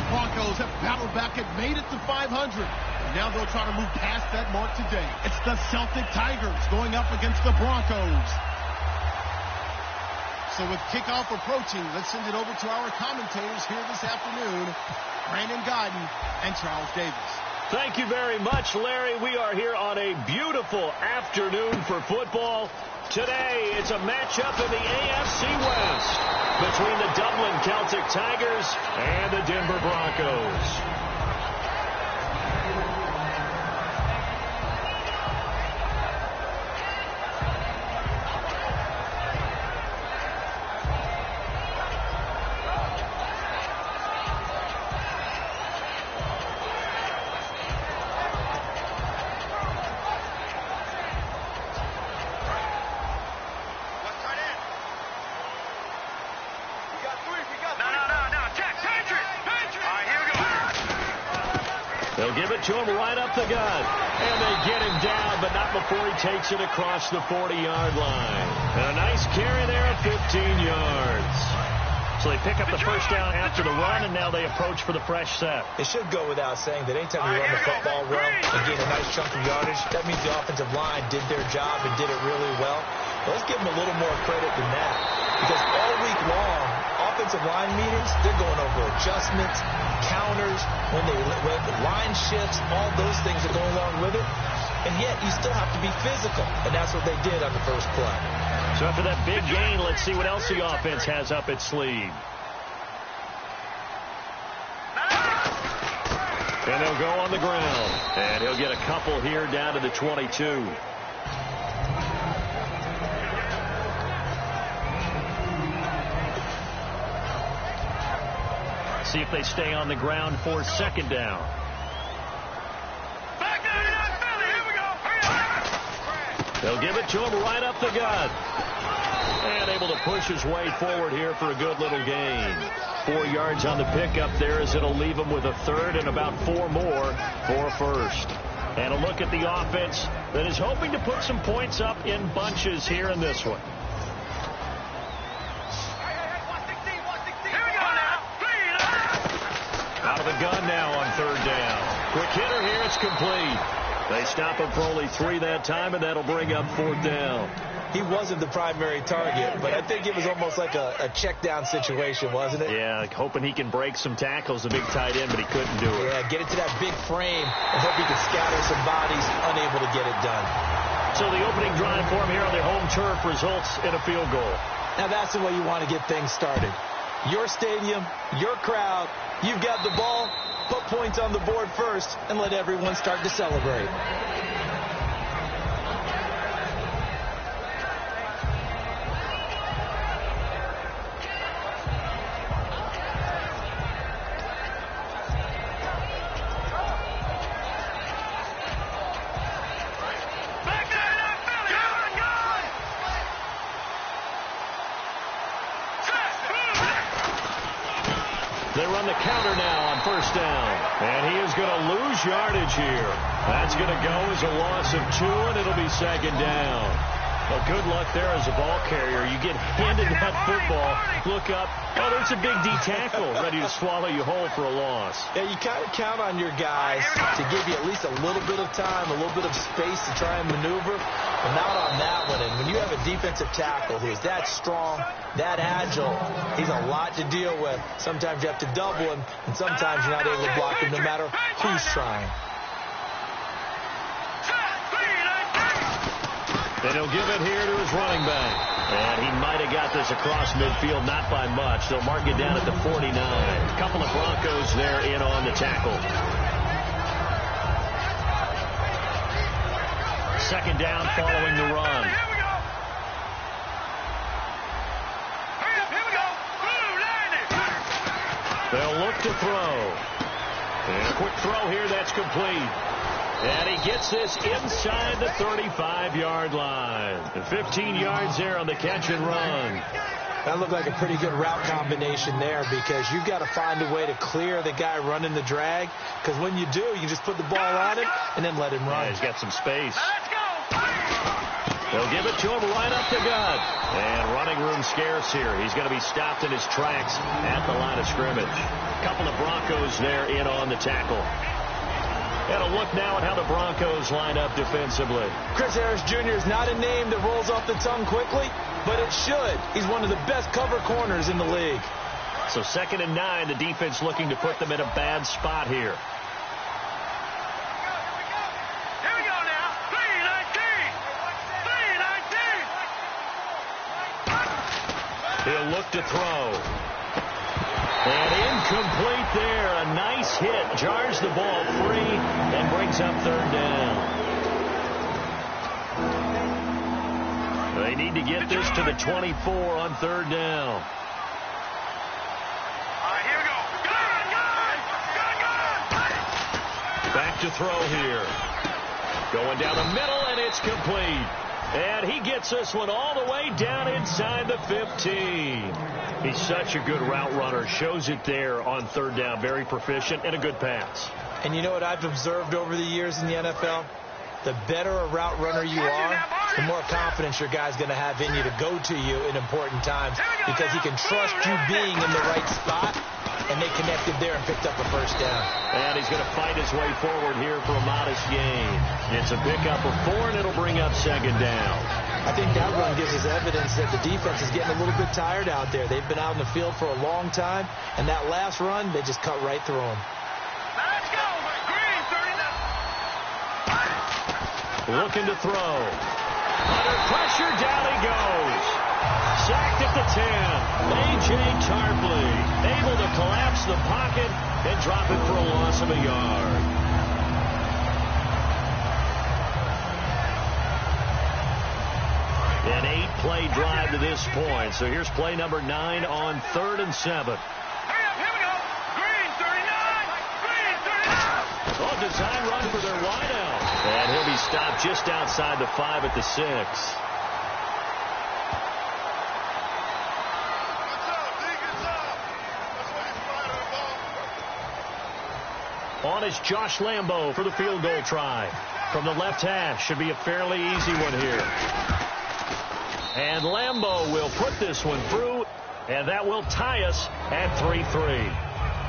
Broncos have battled back and made it to 500. And now they'll try to move past that mark today. It's the Celtic Tigers going up against the Broncos. So with kickoff approaching, let's send it over to our commentators here this afternoon, Brandon Godden and Charles Davis. Thank you very much, Larry. We are here on a beautiful afternoon for football. Today, it's a matchup in the AFC West between the Dublin Celtic Tigers and the Denver Broncos. They'll give it to him right up the gut. And they get him down, but not before he takes it across the 40-yard line. And a nice carry there at 15 yards. So they pick up the first down after the run, and now they approach for the fresh set. It should go without saying that anytime you run the football well and gain a nice chunk of yardage, that means the offensive line did their job and did it really well. But let's give them a little more credit than that. Because all week long, offensive line meetings, they're going over adjustments, counters, when the line shifts, all those things that go along with it. And yet, you still have to be physical. And that's what they did on the first play. So after that big gain, let's see what else the offense has up its sleeve. And they'll go on the ground. And he'll get a couple here down to the 22. See if they stay on the ground for second down. They'll give it to him right up the gut. And able to push his way forward here for a good little gain. 4 yards on the pickup there as it'll leave him with a third and about 4 more for a first. And a look at the offense that is hoping to put some points up in bunches here in this one. Out of the gun now on third down. Quick hitter here, it's complete. They stop him for only 3 that time, and that'll bring up fourth down. He wasn't the primary target, but I think it was almost like a check down situation, wasn't it? Yeah, hoping he can break some tackles, the big tight end, but he couldn't do it. Yeah, get it to that big frame and hope he can scatter some bodies, unable to get it done. So the opening drive for him here on their home turf results in a field goal. Now that's the way you want to get things started. Your stadium, your crowd, you've got the ball, put points on the board first, and let everyone start to celebrate. They run the counter now on first down. And he is going to lose yardage here. That's going to go as a loss of 2, and it'll be second down. Well, good luck there as a ball carrier. You get handed that football, look up, oh, there's a big D tackle ready to swallow you whole for a loss. Yeah, you kind of count on your guys to give you at least a little bit of time, a little bit of space to try and maneuver, but not on that one. And when you have a defensive tackle who is that strong, that agile, he's a lot to deal with. Sometimes you have to double him, and sometimes you're not able to block him no matter who's trying. And he'll give it here to his running back. And he might have got this across midfield, not by much. They'll mark it down at the 49. A couple of Broncos there in on the tackle. Second down following the run. They'll look to throw. And a quick throw here, that's complete. And he gets this inside the 35-yard line. And 15 yards there on the catch and run. That looked like a pretty good route combination there because you've got to find a way to clear the guy running the drag. Because when you do, you just put the ball on him and then let him run. Yeah, he's got some space. They'll give it to him right up the gut. And running room scarce here. He's going to be stopped in his tracks at the line of scrimmage. A couple of Broncos there in on the tackle. And a look now at how the Broncos line up defensively. Chris Harris Jr. is not a name that rolls off the tongue quickly, but it should. He's one of the best cover corners in the league. So 2nd and 9, the defense looking to put them in a bad spot here. He'll look to throw. And incomplete there. A nice hit. Jars the ball free and brings up 3rd down. They need to get this to the 24 on 3rd down. Here we go. Back to throw here. Going down the middle, and it's complete. And he gets this one all the way down inside the 15. He's such a good route runner. Shows it there on 3rd down. Very proficient and a good pass. And you know what I've observed over the years in the NFL? The better a route runner you are, the more confidence your guy's going to have in you to go to you in important times, because he can trust you being in the right spot, and they connected there and picked up a 1st down. And he's going to fight his way forward here for a modest gain. It's a pickup of 4, and it'll bring up 2nd down. I think that run gives us evidence that the defense is getting a little bit tired out there. They've been out in the field for a long time, and that last run, they just cut right through them. Let's go. Green, 39. Looking to throw. Under pressure, down he goes. Sacked at the 10. A.J. Tarpley able to collapse the pocket and drop it for a loss of a yard. An 8-play drive to this point. So here's play number 9 on 3rd and 7. Hurry up, here we go. Green, 39. Green, 39. Oh, design run for their wideout. And he'll be stopped just outside the 5 at the 6. On is Josh Lambo for the field goal try. From the left hash. Should be a fairly easy one here. And Lambo will put this one through, and that will tie us at 3-3.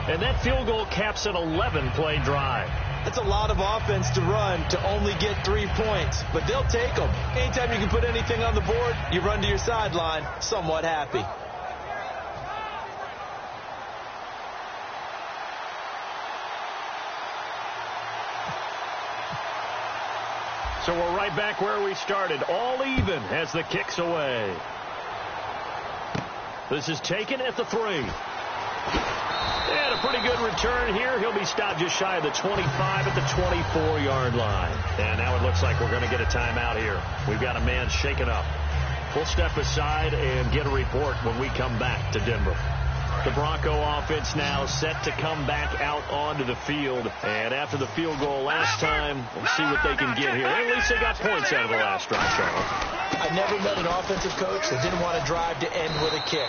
And that field goal caps an 11-play drive. That's a lot of offense to run to only get 3 points, but they'll take them. Anytime you can put anything on the board, you run to your sideline somewhat happy. So we're right back where we started, all even as the kick's away. This is taken at the 3. And a pretty good return here. He'll be stopped just shy of the 25 at the 24-yard line. And now it looks like we're going to get a timeout here. We've got a man shaken up. We'll step aside and get a report when we come back to Denver. The Bronco offense now set to come back out onto the field. And after the field goal last time, we'll see what they can get here. At least they got points out of the last drive, Charles. I never met an offensive coach that didn't want to drive to end with a kick.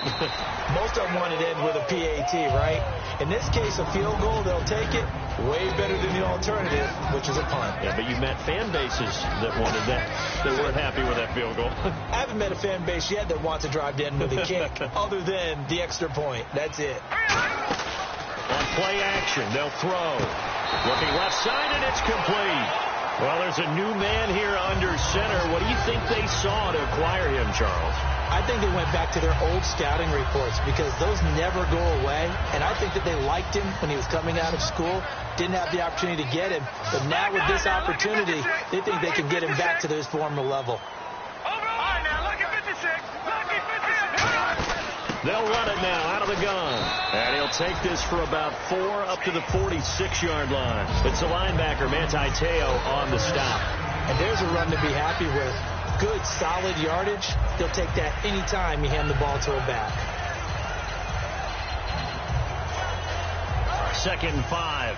Most of them wanted to end with a PAT, right? In this case, a field goal, they'll take it. Way better than the alternative, which is a punt. Yeah, but you met fan bases that wanted that, that weren't happy with that field goal. I haven't met a fan base yet that wants to drive to end with a kick, other than the extra point. That's it. On play action, they'll throw. Looking left side, and it's complete. Well, there's a new man here under center. What do you think they saw to acquire him, Charles? I think they went back to their old scouting reports, because those never go away. And I think that they liked him when he was coming out of school. Didn't have the opportunity to get him. But now with this opportunity, they think they can get him back to his former level. They'll run it now out of the gun. And he'll take this for about 4 up to the 46-yard line. It's the linebacker, Manti Te'o, on the stop. And there's a run to be happy with. Good, solid yardage. They'll take that anytime you hand the ball to a back. 2nd and 5.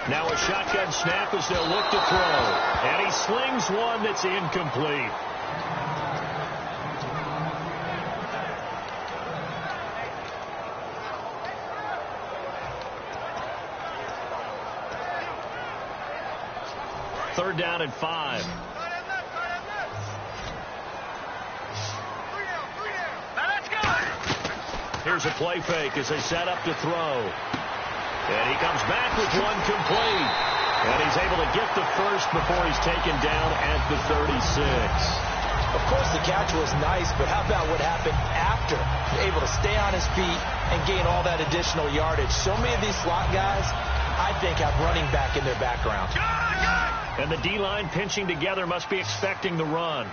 Now a shotgun snap as they'll look to throw. And he slings one that's incomplete. 3rd down and 5. Here's a play fake as they set up to throw. And he comes back with one complete. And he's able to get the first before he's taken down at the 36. Of course, the catch was nice, but how about what happened after? Able to stay on his feet and gain all that additional yardage. So many of these slot guys, I think, have running back in their background. And the D-line pinching together must be expecting the run.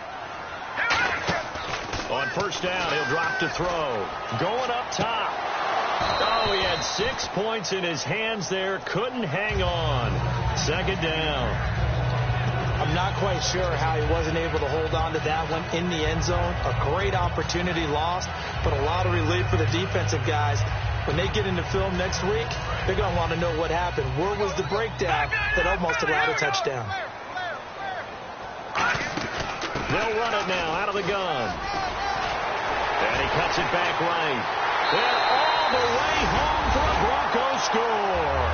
On 1st down, he'll drop to throw. Going up top. Oh, he had 6 points in his hands there. Couldn't hang on. 2nd down. I'm not quite sure how he wasn't able to hold on to that one in the end zone. A great opportunity lost, but a lot of relief for the defensive guys. When they get into film next week, they're going to want to know what happened. Where was the breakdown that almost allowed a touchdown? They'll run it now out of the gun. And he cuts it back right. And all the way home for a Broncos score.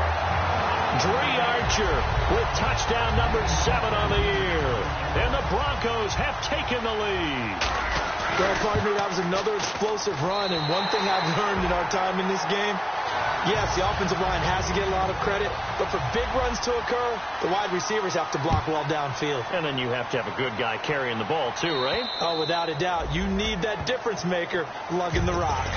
Dree Archer with touchdown number 7 on the year. And the Broncos have taken the lead. Well, partner, that was another explosive run. And one thing I've learned in our time in this game, yes, the offensive line has to get a lot of credit, but for big runs to occur, the wide receivers have to block well downfield. And then you have to have a good guy carrying the ball too, right? Oh, without a doubt. You need that difference maker lugging the rock.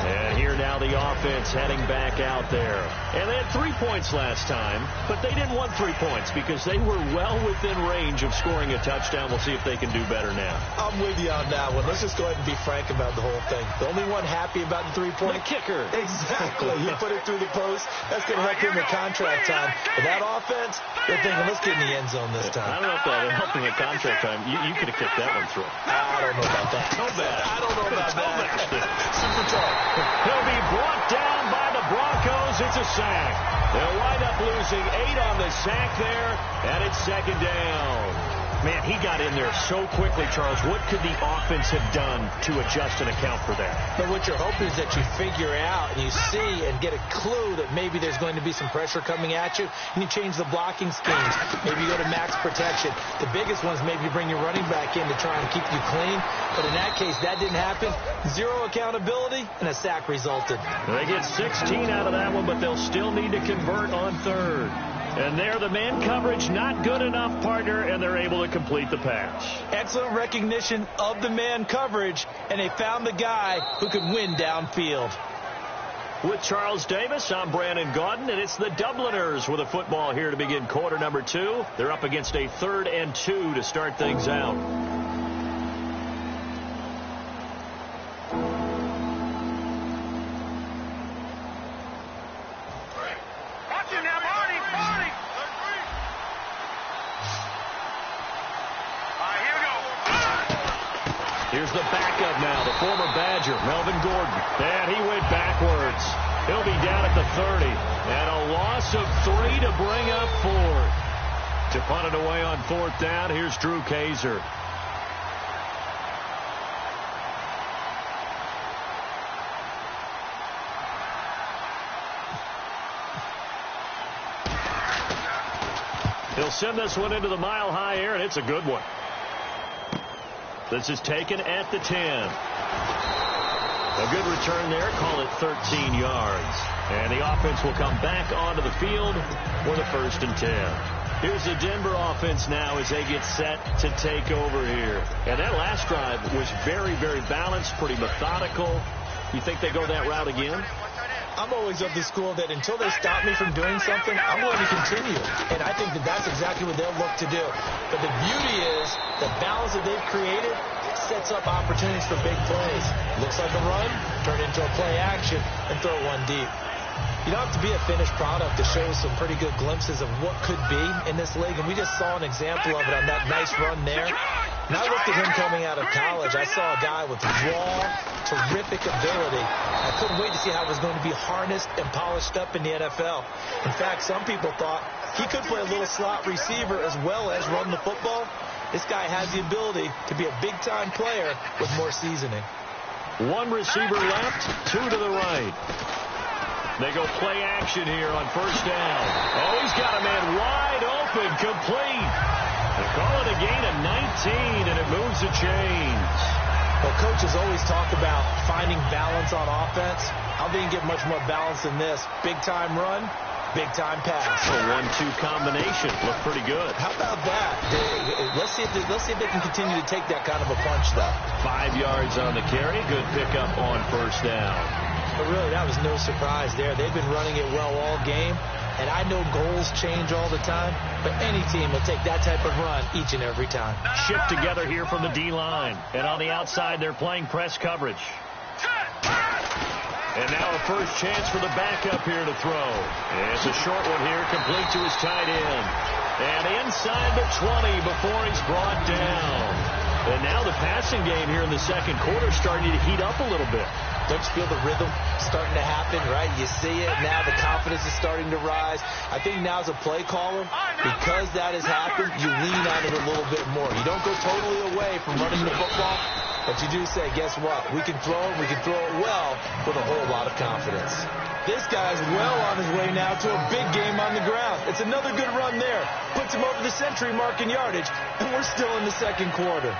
And here now the offense heading back out there. And they had 3 points last time, but they didn't want 3 points because they were well within range of scoring a touchdown. We'll see if they can do better now. I'm with you on that one. Let's just go ahead and be frank about the whole thing. The only one happy about the 3-point? The kicker. Exactly. He put it through the post. That's going to help him in contract time. But that offense, they're thinking, let's get in the end zone this time. I don't know if that helped him in contract time. You could have kicked that one through. I don't know about that. No bad. I don't know about that. Super tough. He'll be brought down by the Broncos. It's a sack. They'll wind up losing 8 on the sack there, and it's 2nd down. Man, he got in there so quickly, Charles. What could the offense have done to adjust and account for that? But what you're hoping is that you figure out and you see and get a clue that maybe there's going to be some pressure coming at you, and you change the blocking schemes. Maybe you go to max protection. The biggest ones, maybe you bring your running back in to try and keep you clean. But in that case, that didn't happen. 0 accountability, and a sack resulted. They get 16 out of that one, but they'll still need to convert on 3rd. And there, the man coverage not good enough, partner, and they're able to complete the pass. Excellent recognition of the man coverage, and they found the guy who could win downfield. With Charles Davis, I'm Brandon Gaudin, and it's the Dubliners with a football here to begin quarter number 2. They're up against a 3rd and 2 to start things out. Here's the backup now, the former Badger, Melvin Gordon. And he went backwards. He'll be down at the 30. And a loss of 3 to bring up 4. To punt it away on 4th down, here's Drew Kaiser. He'll send this one into the mile-high air, and it's a good one. This is taken at the 10. A good return there. Call it 13 yards. And the offense will come back onto the field for the 1st and 10. Here's the Denver offense now as they get set to take over here. And that last drive was very, very balanced, pretty methodical. You think they go that route again? I'm always of the school that until they stop me from doing something, I'm going to continue. And I think that that's exactly what they'll look to do. But the beauty is the balance that they've created sets up opportunities for big plays. Looks like a run, turn into a play action, and throw one deep. You don't have to be a finished product to show some pretty good glimpses of what could be in this league. And we just saw an example of it on that nice run there. When I looked at him coming out of college, I saw a guy with raw, terrific ability. I couldn't wait to see how it was going to be harnessed and polished up in the NFL. In fact, some people thought he could play a little slot receiver as well as run the football. This guy has the ability to be a big-time player with more seasoning. 1 receiver left, 2 to the right. They go play action here on 1st down. Oh, he's got a man wide open, complete. They call it a gain of 19, and it moves the chains. Well, coaches always talk about finding balance on offense. I don't think you get much more balance than this. Big-time run, big-time pass. A 1-2 combination. Look pretty good. How about that? Let's see if they can continue to take that kind of a punch, though. 5 yards on the carry. Good pickup on first down. But really, that was no surprise there. They've been running it well all game. And I know goals change all the time, but any team will take that type of run each and every time. Shift together here from the D-line. And on the outside, they're playing press coverage. And now a first chance for the backup here to throw. It's a short one here, complete to his tight end. And inside the 20 before he's brought down. And now the passing game here in the second quarter is starting to heat up a little bit. Don't you feel the rhythm starting to happen, right? You see it now. The confidence is starting to rise. I think now as a play caller, because that has happened, you lean on it a little bit more. You don't go totally away from running the football, but you do say, guess what? We can throw it. We can throw it well with a whole lot of confidence. This guy's well on his way now to a big game on the ground. It's another good run there. Puts him over the century mark in yardage, and we're still in the second quarter.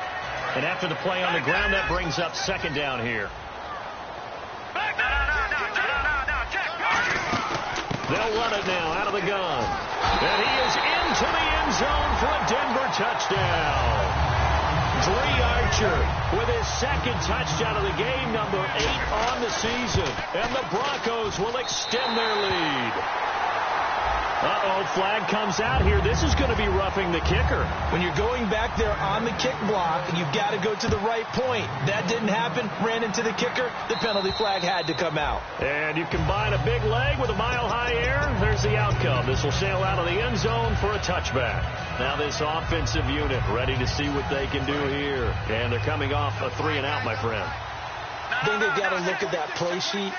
And after the play on the ground, that brings up second down here. They'll run it now out of the gun. And he is into the end zone for a Denver touchdown. Dree Archer with his second touchdown of the game, number 8 on the season. And the Broncos will extend their lead. Uh-oh, flag comes out here. This is going to be roughing the kicker. When you're going back there on the kick block, you've got to go to the right point. That didn't happen. Ran into the kicker. The penalty flag had to come out. And you combine a big leg with a mile-high air. There's the outcome. This will sail out of the end zone for a touchback. Now this offensive unit ready to see what they can do here. And they're coming off a 3-and-out, my friend. I think they've got to look at that play sheet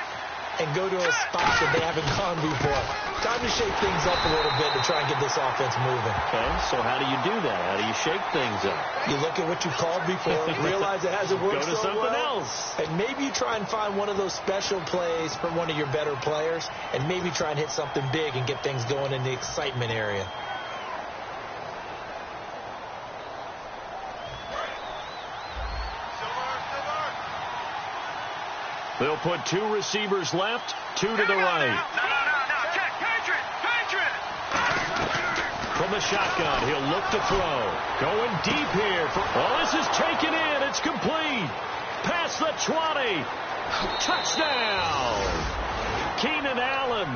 and go to a spot that they haven't gone before. Time to shake things up a little bit to try and get this offense moving. Okay, so how do you do that? How do you shake things up? You look at what you called before, realize it hasn't worked so well. Go to something else. And maybe you try and find one of those special plays from one of your better players, and maybe try and hit something big and get things going in the excitement area. They'll put 2 receivers left, 2 to the right. Check, Patriot. From the shotgun, he'll look to throw. Going deep here. This is taken in. It's complete. Past the 20. Touchdown. Keenan Allen,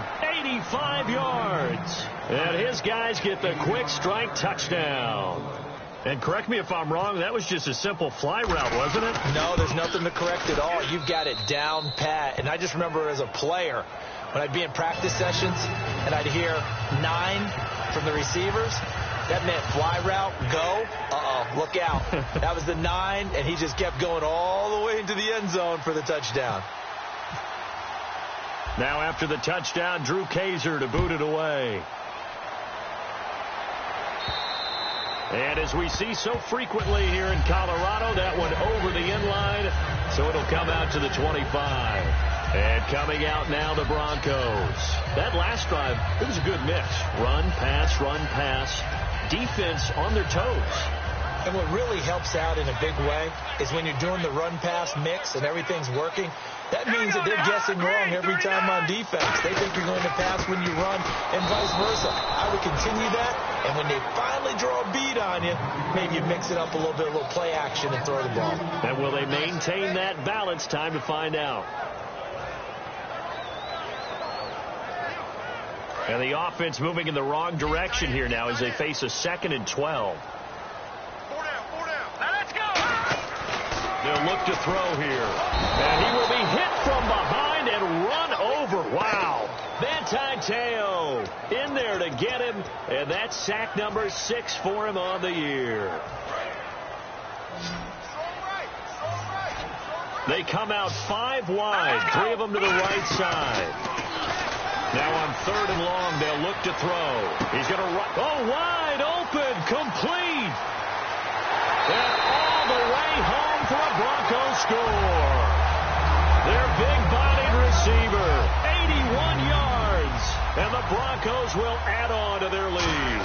85 yards. And his guys get the quick strike touchdown. And correct me if I'm wrong, that was just a simple fly route, wasn't it? No, there's nothing to correct at all. You've got it down pat. And I just remember as a player, when I'd be in practice sessions and I'd hear 9 from the receivers, that meant fly route, go. Uh-oh, look out. That was the 9, and he just kept going all the way into the end zone for the touchdown. Now after the touchdown, Drew Kaiser to boot it away. And as we see so frequently here in Colorado, that one over the end line, so it'll come out to the 25. And coming out now, the Broncos. That last drive, it was a good mix. Run, pass, defense on their toes. And what really helps out in a big way is when you're doing the run-pass mix and everything's working, that means that they're guessing wrong every time on defense. They think you're going to pass when you run and vice versa. I would continue that, and when they finally draw a bead on you, maybe you mix it up a little bit, a little play action and throw the ball. And will they maintain that balance? Time to find out. And the offense moving in the wrong direction here now as they face a 2nd and 12. They'll look to throw here. And he will be hit from behind and run over. Wow. Teo in there to get him. And that's sack number 6 for him on the year. They come out 5 wide. 3 of them to the right side. Now on 3rd and long, they'll look to throw. He's going to run. Oh, wide open. Complete. And all the way home for a Broncos score. Their big-bodied receiver, 81 yards. And the Broncos will add on to their lead.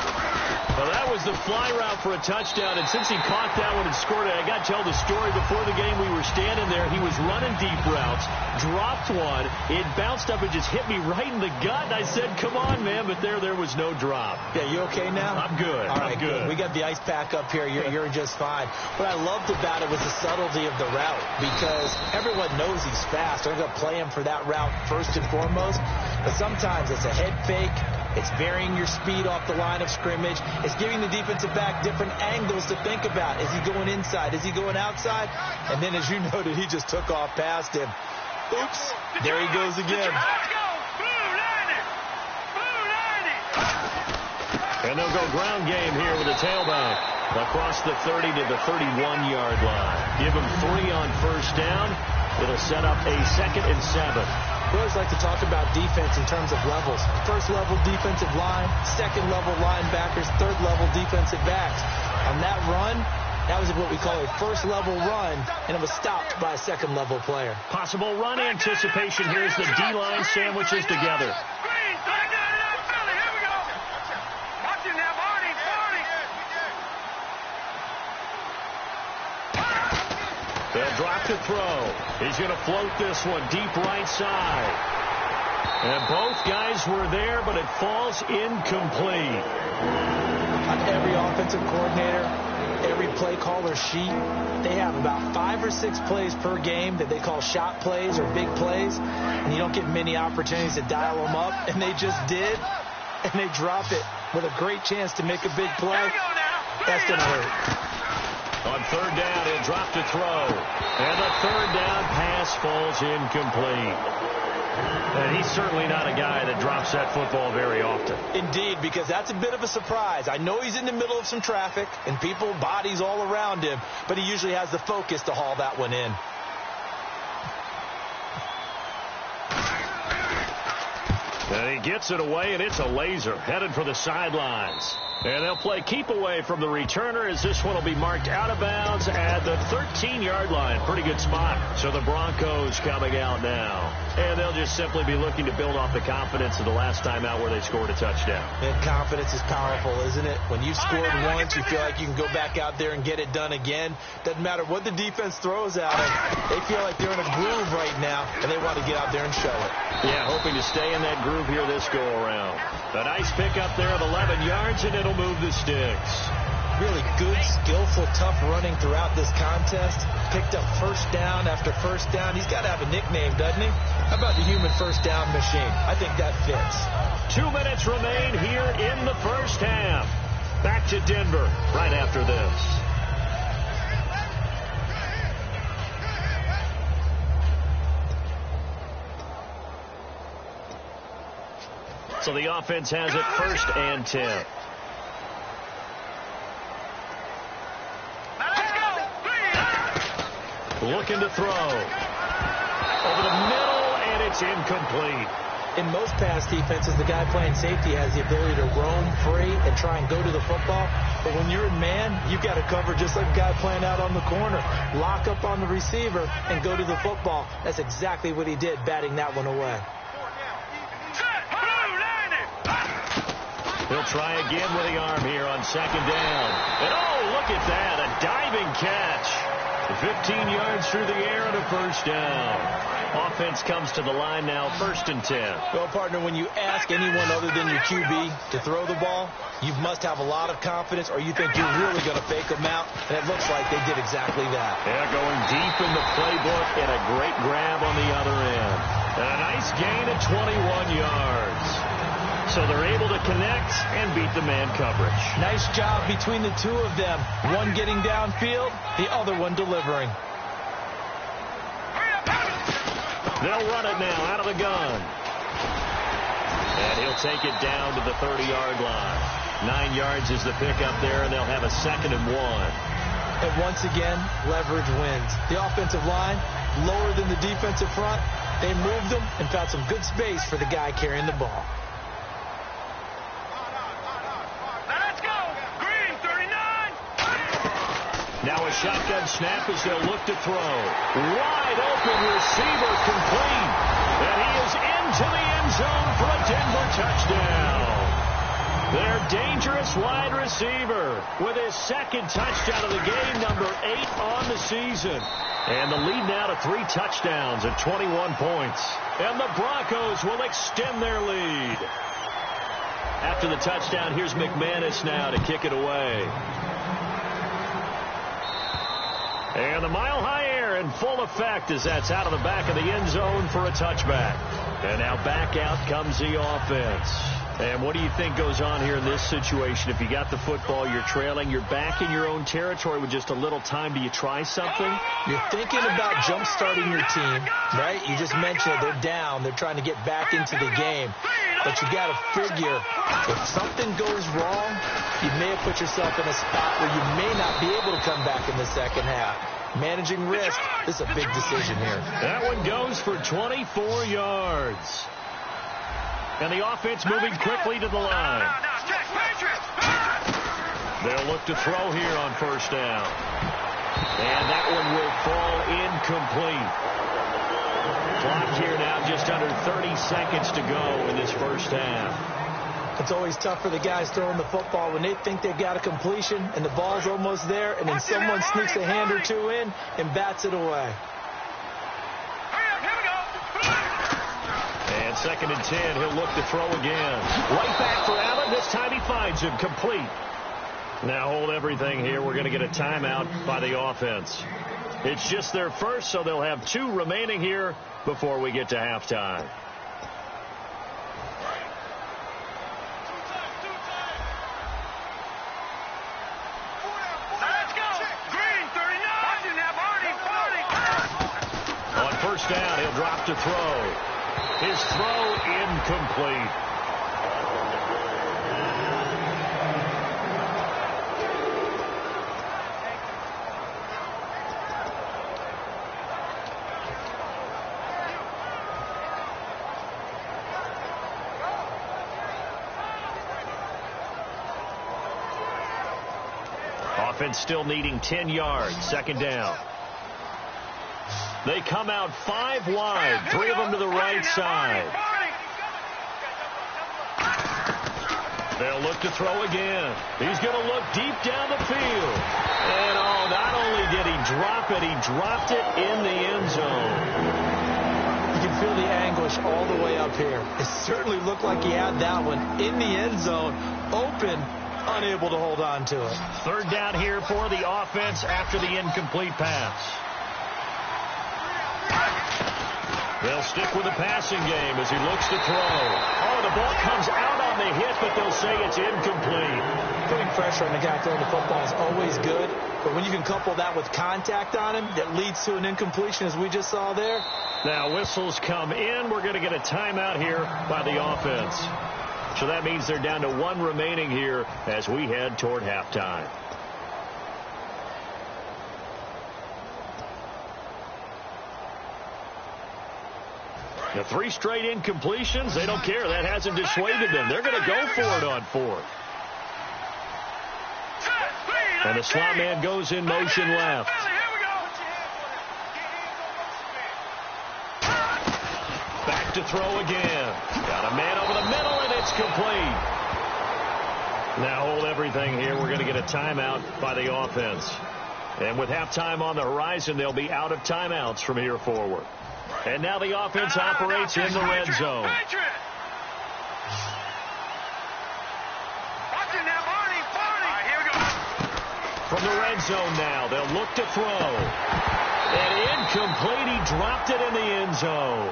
Well, that was the fly route for a touchdown, and since he caught that one and scored it, I got to tell the story. Before the game, we were standing there. He was running deep routes, dropped one. It bounced up and just hit me right in the gut. I said, come on, man, but there was no drop. Yeah, you okay now? I'm good. All right, I'm good. We got the ice pack up here. You're just fine. What I loved about it was the subtlety of the route, because everyone knows he's fast. They're going to play him for that route first and foremost, but sometimes it's a head fake. It's varying your speed off the line of scrimmage. It's giving the defensive back different angles to think about. Is he going inside? Is he going outside? And then, as you noted, he just took off past him. Oops. There he goes again. And they'll go ground game here with the tailback across the 30 to the 31-yard line. Give him 3 on first down. It'll set up a 2nd and 7. We always like to talk about defense in terms of levels. First-level defensive line, second-level linebackers, third-level defensive backs. On that run, that was what we call a first-level run, and it was stopped by a second-level player. Possible run anticipation here as the D-line sandwiches together. They'll drop to throw. He's going to float this one deep right side. And both guys were there, but it falls incomplete. On every offensive coordinator, every play caller sheet, they have about 5 or 6 plays per game that they call shot plays or big plays, and you don't get many opportunities to dial them up, and they just did, and they drop it with a great chance to make a big play. That's going to hurt. On third down, he'll drop to throw. And the third down pass falls incomplete. And he's certainly not a guy that drops that football very often. Indeed, because that's a bit of a surprise. I know he's in the middle of some traffic and people, bodies all around him, but he usually has the focus to haul that one in. And he gets it away, and it's a laser headed for the sidelines. And they'll play keep away from the returner as this one will be marked out of bounds at the 13-yard line. Pretty good spot. So the Broncos coming out now. And they'll just simply be looking to build off the confidence of the last time out where they scored a touchdown. And confidence is powerful, isn't it? When you've scored once, you feel like you can go back out there and get it done again. Doesn't matter what the defense throws at them. They feel like they're in a groove right now, and they want to get out there and show it. Yeah, hoping to stay in that groove here this go-around. A nice pickup there of 11 yards, and it'll move the sticks. Really good, skillful, tough running throughout this contest. Picked up first down after first down. He's got to have a nickname, doesn't he? How about the human first down machine? I think that fits. 2 minutes remain here in the first half. Back to Denver right after this. So the offense has it 1st and 10. Looking to throw. Over the middle, and it's incomplete. In most pass defenses, the guy playing safety has the ability to roam free and try and go to the football. But when you're in man, you've got to cover just like a guy playing out on the corner. Lock up on the receiver and go to the football. That's exactly what he did, batting that one away. He'll try again with the arm here on 2nd down. And oh, look at that, a diving catch. 15 yards through the air and a first down. Offense comes to the line now, 1st and 10. Well, partner, when you ask anyone other than your QB to throw the ball, you must have a lot of confidence, or you think you're really going to fake them out, and it looks like they did exactly that. Yeah, going deep in the playbook and a great grab on the other end. And a nice gain of 21 yards. So they're able to connect and beat the man coverage. Nice job between the two of them. One getting downfield, the other one delivering. They'll run it now out of the gun. And he'll take it down to the 30-yard line. 9 yards is the pickup there, and they'll have a 2nd and 1. And once again, leverage wins. The offensive line, lower than the defensive front. They moved them and found some good space for the guy carrying the ball. Now a shotgun snap as they'll look to throw. Wide open receiver complete. And he is into the end zone for a Denver touchdown. Their dangerous wide receiver with his second touchdown of the game, number 8 on the season. And the lead now to 3 touchdowns at 21 points. And the Broncos will extend their lead. After the touchdown, here's McManus now to kick it away. And the mile-high air in full effect as that's out of the back of the end zone for a touchback. And now back out comes the offense. And what do you think goes on here in this situation? If you got the football, you're trailing, you're back in your own territory with just a little time. Do you try something? You're thinking about jump-starting your team, right? You just mentioned they're down. They're trying to get back into the game. But you got to figure, if something goes wrong, you may have put yourself in a spot where you may not be able to come back in the second half. Managing risk, this is a big decision here. That one goes for 24 yards. And the offense moving quickly to the line. They'll look to throw here on first down. And that one will fall incomplete. Clock here now just under 30 seconds to go in this first half. It's always tough for the guys throwing the football when they think they've got a completion and the ball's almost there, and then someone sneaks a hand or two in and bats it away. And 2nd and 10, he'll look to throw again. Right back for Allen. This time he finds him complete. Now hold everything here. We're going to get a timeout by the offense. It's just their first, so they'll have 2 remaining here before we get to halftime. On first down, he'll drop to throw. His throw incomplete. Offense still needing 10 yards. 2nd down. They come out 5 wide, 3 of them to the right side. They'll look to throw again. He's going to look deep down the field. And not only did he drop it, he dropped it in the end zone. You can feel the anguish all the way up here. It certainly looked like he had that one in the end zone, open, unable to hold on to it. 3rd down here for the offense after the incomplete pass. They'll stick with the passing game as he looks to throw. The ball comes out on the hit, but they'll say it's incomplete. Putting pressure on the guy throwing the football is always good, but when you can couple that with contact on him, that leads to an incompletion, as we just saw there. Now whistles come in. We're going to get a timeout here by the offense. So that means they're down to 1 remaining here as we head toward halftime. The 3 straight incompletions, they don't care. That hasn't dissuaded them. They're going to go for it on 4th. And the slot man goes in motion left. Back to throw again. Got a man over the middle, and it's complete. Now hold everything here. We're going to get a timeout by the offense. And with halftime on the horizon, they'll be out of timeouts from here forward. And now the offense operates in the red zone. From the red zone now, they'll look to throw. And incomplete, he dropped it in the end zone.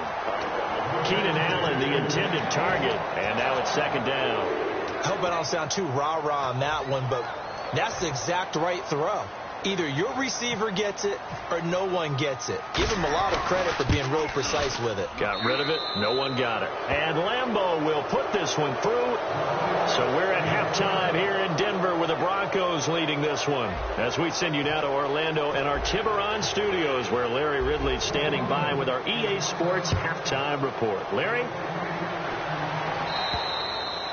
Keenan Allen, the intended target, and now it's 2nd down. I hope I don't sound too rah-rah on that one, but that's the exact right throw. Either your receiver gets it or no one gets it. Give him a lot of credit for being really precise with it. Got rid of it. No one got it. And Lambeau will put this one through. So we're at halftime here in Denver with the Broncos leading this one. As we send you now to Orlando and our Tiburon studios where Larry Ridley's standing by with our EA Sports halftime report. Larry?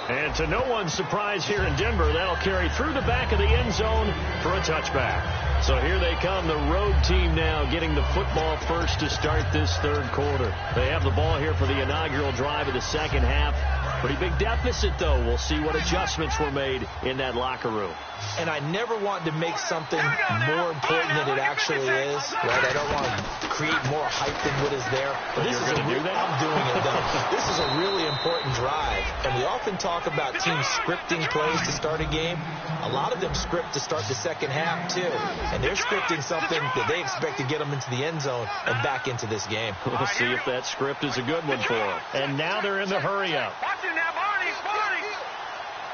And to no one's surprise here in Denver, that'll carry through the back of the end zone for a touchback. So here they come, the road team now getting the football first to start this third quarter. They have the ball here for the inaugural drive of the second half. Pretty big deficit, though. We'll see what adjustments were made in that locker room. And I never want to make something more important than it actually is, right? I don't want to create more hype than what is there. But this is going to do that? I'm doing it, though. This is a really important drive. And we often talk about teams scripting plays to start a game. A lot of them script to start the second half, too. And they're scripting something that they expect to get them into the end zone and back into this game. We'll see if that script is a good one for them. And now they're in the hurry-up.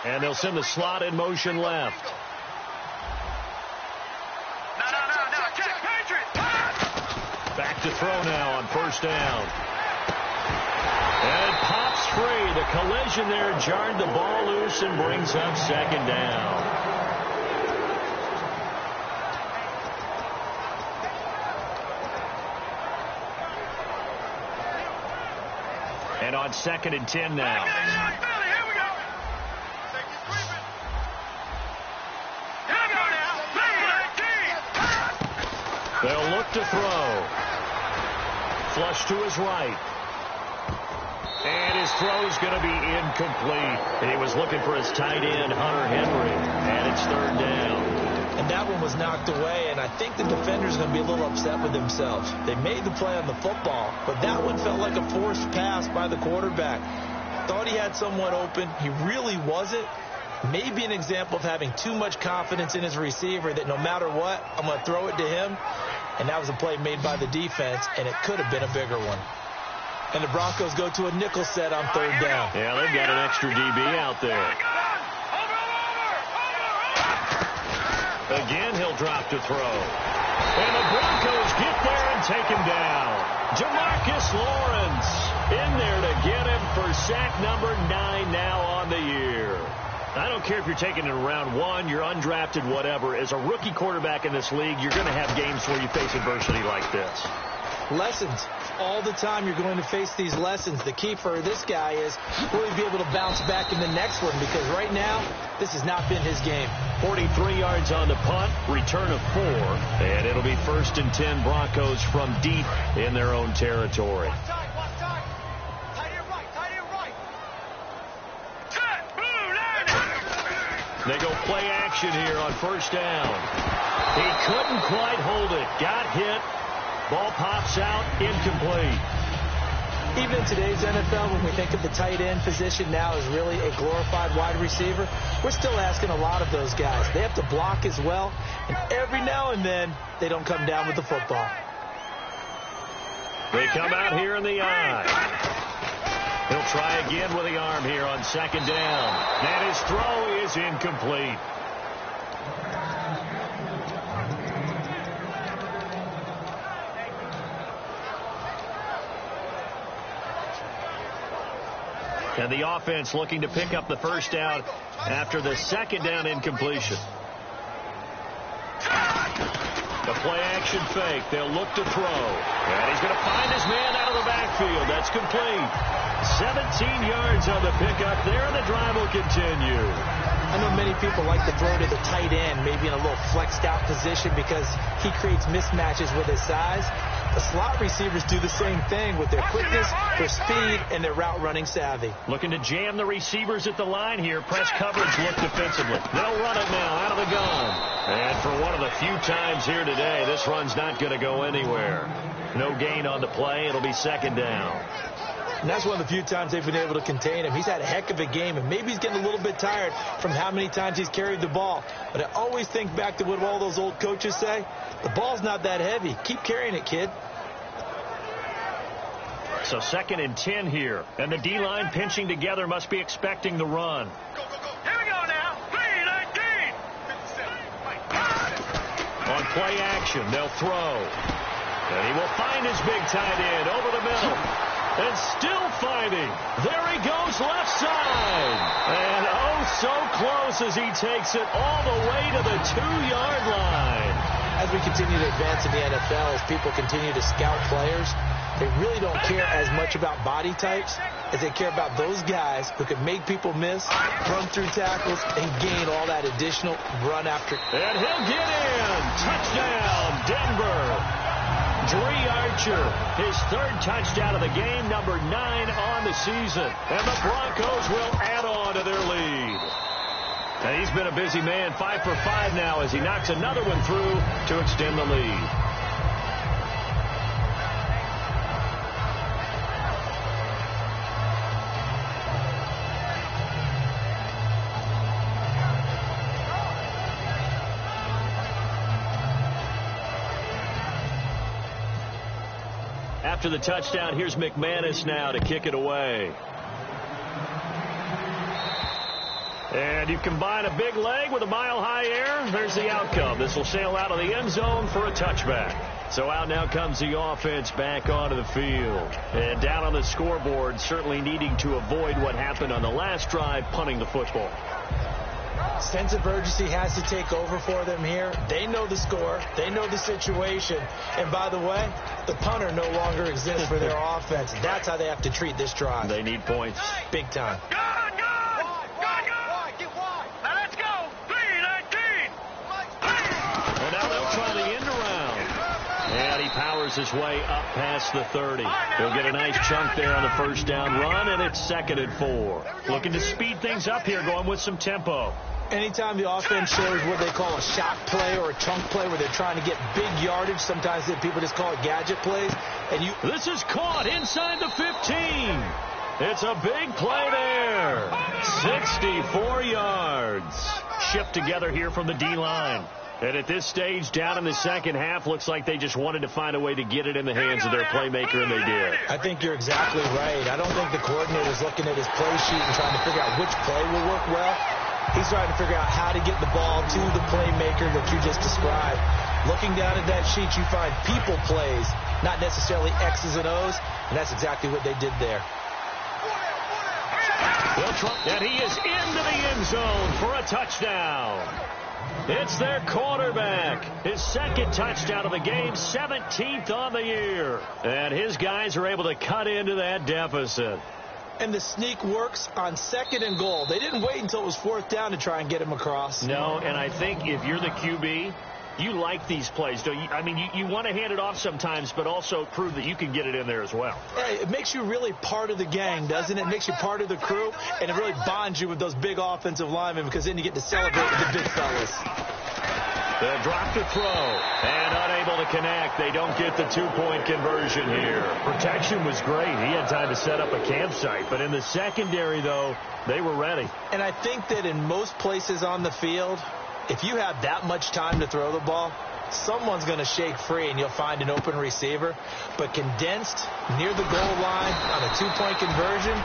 And they'll send the slot in motion left. Back to throw now on first down. And it pops free. The collision there jarred the ball loose and brings up second down. And on 2nd and 10 now. They'll look to throw. Flush to his right. And his throw's going to be incomplete. And he was looking for his tight end, Hunter Henry. And it's third down. And that one was knocked away, and I think the defender's going to be a little upset with himself. They made the play on the football, but that one felt like a forced pass by the quarterback. Thought he had someone open. He really wasn't. Maybe an example of having too much confidence in his receiver that no matter what, I'm going to throw it to him. And that was a play made by the defense, and it could have been a bigger one. And the Broncos go to a nickel set on third down. Yeah, they've got an extra DB out there. Again, he'll drop to throw. And the Broncos get there and take him down. Jamarcus Lawrence in there to get him for sack number 9 now on the year. I don't care if you're taking it in round 1, you're undrafted, whatever. As a rookie quarterback in this league, you're going to have games where you face adversity like this. Lessons. All the time you're going to face these lessons. The key for this guy is will he be able to bounce back in the next one, because right now, this has not been his game. 43 yards on the punt, return of 4, and it'll be 1st and 10 Broncos from deep in their own territory. They go play action here on first down. He couldn't quite hold it. Got hit. Ball pops out. Incomplete. Even in today's NFL, when we think of the tight end position now as really a glorified wide receiver, we're still asking a lot of those guys. They have to block as well, and every now and then, they don't come down with the football. They come out here in the eye. He'll try again with the arm here on 2nd down. And his throw is incomplete. And the offense looking to pick up the first down after the 2nd down incompletion. The play-action fake. They'll look to throw. And he's going to find his man out of the backfield. That's complete. 17 yards on the pickup there, and the drive will continue. I know many people like to throw to the tight end, maybe in a little flexed out position because he creates mismatches with his size. The slot receivers do the same thing with their quickness, their speed, and their route running savvy. Looking to jam the receivers at the line here. Press coverage, look defensively. They'll run it now out of the gun. And for one of the few times here today, this run's not going to go anywhere. No gain on the play. It'll be 2nd down. And that's one of the few times they've been able to contain him. He's had a heck of a game, and maybe he's getting a little bit tired from how many times he's carried the ball. But I always think back to what all those old coaches say. The ball's not that heavy. Keep carrying it, kid. So 2nd and 10 here. And the D-line pinching together must be expecting the run. Here we go now. 3-19. On play action, they'll throw. And he will find his big tight end over the middle. And still fighting. There he goes left side. And oh, so close as he takes it all the way to the 2-yard line. as we continue to advance in the NFL, as people continue to scout players, they really don't care as much about body types as they care about those guys who can make people miss, run through tackles, and gain all that additional run after. And he'll get in. Touchdown, Denver. Dree Archer, his third touchdown of the game, number 9 on the season. And the Broncos will add on to their lead. And he's been a busy man, 5 for 5 now as he knocks another one through to extend the lead. After the touchdown, here's McManus now to kick it away. And you combine a big leg with a mile-high air, there's the outcome. This will sail out of the end zone for a touchback. So out now comes the offense back onto the field. And down on the scoreboard, certainly needing to avoid what happened on the last drive, punting the football. Sense of urgency has to take over for them here. They know the score. They know the situation. And by the way, the punter no longer exists for their offense. That's how they have to treat this drive. They need points. Big time. Let's go. 3-19. Well, now they'll try the end around. And he powers his way up past the 30. He'll get a nice chunk there on the first down run, and it's 2nd and 4. Looking to speed things up here, going with some tempo. Anytime the offense shows what they call a shot play or a chunk play where they're trying to get big yardage, sometimes people just call it gadget plays. And This is caught inside the 15. It's a big play there. 64 yards. Shipped together here from the D-line. And at this stage, down in the second half, looks like they just wanted to find a way to get it in the hands of their playmaker, and they did. I think you're exactly right. I don't think the coordinator's looking at his play sheet and trying to figure out which play will work well. He's trying to figure out how to get the ball to the playmaker that you just described. Looking down at that sheet, you find people plays, not necessarily X's and O's, and that's exactly what they did there. And he is into the end zone for a touchdown. It's their quarterback. His second touchdown of the game, 17th on the year. And his guys are able to cut into that deficit. And the sneak works on 2nd and goal. They didn't wait until it was 4th down to try and get him across. No, and I think if you're the QB, you like these plays, don't you? I mean, you want to hand it off sometimes, but also prove that you can get it in there as well. Hey, it makes you really part of the gang, doesn't it? It makes you part of the crew, and it really bonds you with those big offensive linemen because then you get to celebrate with the big fellas. They'll drop to throw, and unable to connect. They don't get the 2-point conversion here. Protection was great. He had time to set up a campsite, but in the secondary, though, they were ready. And I think that in most places on the field, if you have that much time to throw the ball, someone's going to shake free and you'll find an open receiver. But condensed near the goal line on a 2-point conversion,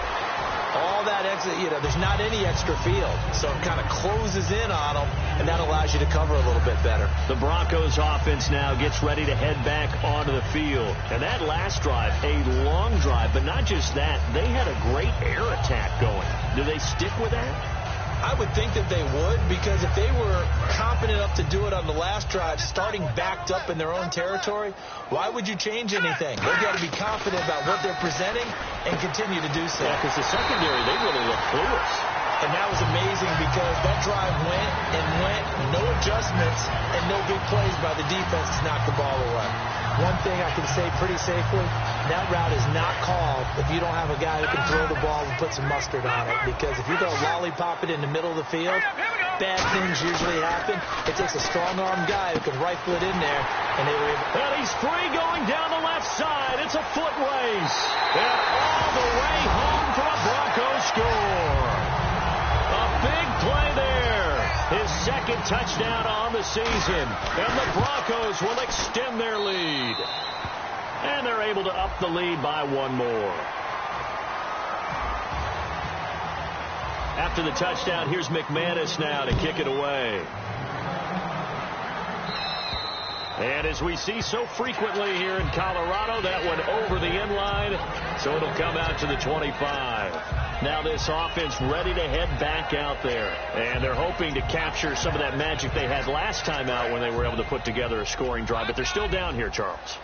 all that extra, there's not any extra field. So it kind of closes in on them, and that allows you to cover a little bit better. The Broncos offense now gets ready to head back onto the field. And that last drive, a long drive, but not just that, they had a great air attack going. Do they stick with that? I would think that they would, because if they were confident enough to do it on the last drive, starting backed up in their own territory, why would you change anything? They've got to be confident about what they're presenting and continue to do so. Yeah, because the secondary, they really look clueless. And that was amazing because that drive went and went, no adjustments, and no big plays by the defense to knock the ball away. One thing I can say pretty safely, that route is not called if you don't have a guy who can throw the ball and put some mustard on it. Because if you go lollipop it in the middle of the field, bad things usually happen. It takes a strong-armed guy who can rifle it in there, and they were able. And he's free going down the left side. It's a foot race. And all the way home for a Broncos score. A big play there. His second touchdown on the season. And the Broncos will extend their lead. And they're able to up the lead by one more. After the touchdown, here's McManus now to kick it away. And as we see so frequently here in Colorado, that one over the end line. So it'll come out to the 25. Now this offense ready to head back out there. And they're hoping to capture some of that magic they had last time out when they were able to put together a scoring drive. But they're still down here, Charles.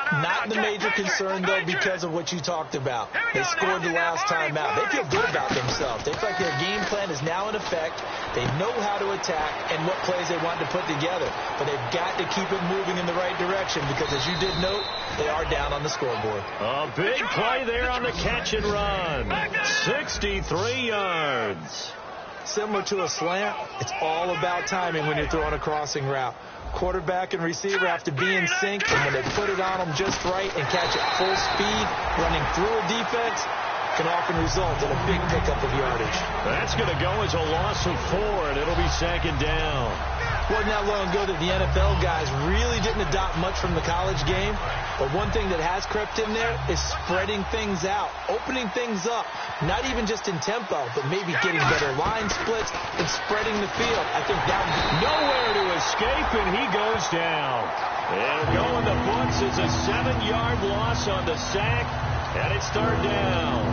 Not the major concern, though, because of what you talked about. They scored the last time out. They feel good about themselves. They feel like their game plan is now in effect. They know how to attack and what plays they want to put together. But they've got to keep it moving in the right direction because, as you did note, they are down on the scoreboard. A big play there on the catch and run. 63 yards. Similar to a slant, it's all about timing when you're throwing a crossing route. Quarterback and receiver have to be in sync, and when they put it on them just right and catch it full speed, running through a defense, can often result in a big pickup of yardage. That's going to go as a loss of 4, and it'll be second down. Wasn't that long ago that the NFL guys really didn't adopt much from the college game, but one thing that has crept in there is spreading things out, opening things up, not even just in tempo, but maybe getting better line splits and spreading the field. I think that would be nowhere to escape, and he goes down. And going the books is a 7-yard loss on the sack, and it's third down.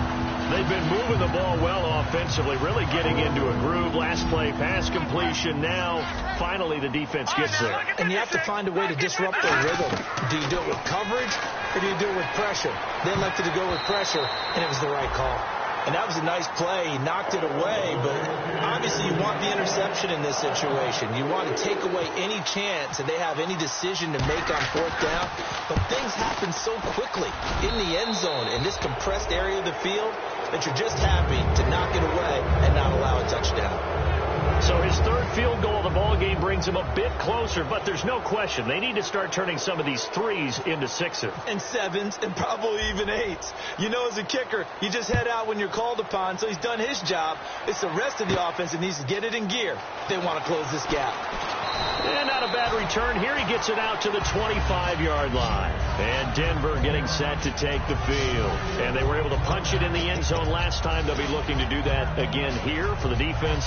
They've been moving the ball well offensively, really getting into a groove. Last play, pass completion. Now, finally, the defense gets there. And you have to find a way to disrupt their rhythm. Do you do it with coverage, or do you do it with pressure? They elected to go with pressure, and it was the right call. And that was a nice play. He knocked it away, but obviously you want the interception in this situation. You want to take away any chance that they have any decision to make on fourth down. But things happen so quickly in the end zone in this compressed area of the field that you're just happy to knock it away and not allow a touchdown. So his third field goal of the ball game brings him a bit closer, but there's no question they need to start turning some of these 3s into 6s. And 7s and probably even 8s. You know, as a kicker, you just head out when you're called upon, so he's done his job. It's the rest of the offense that needs to get it in gear if they want to close this gap. And not a bad return here. He gets it out to the 25-yard line. And Denver getting set to take the field. And they were able to punch it in the end zone last time. They'll be looking to do that again here for the defense.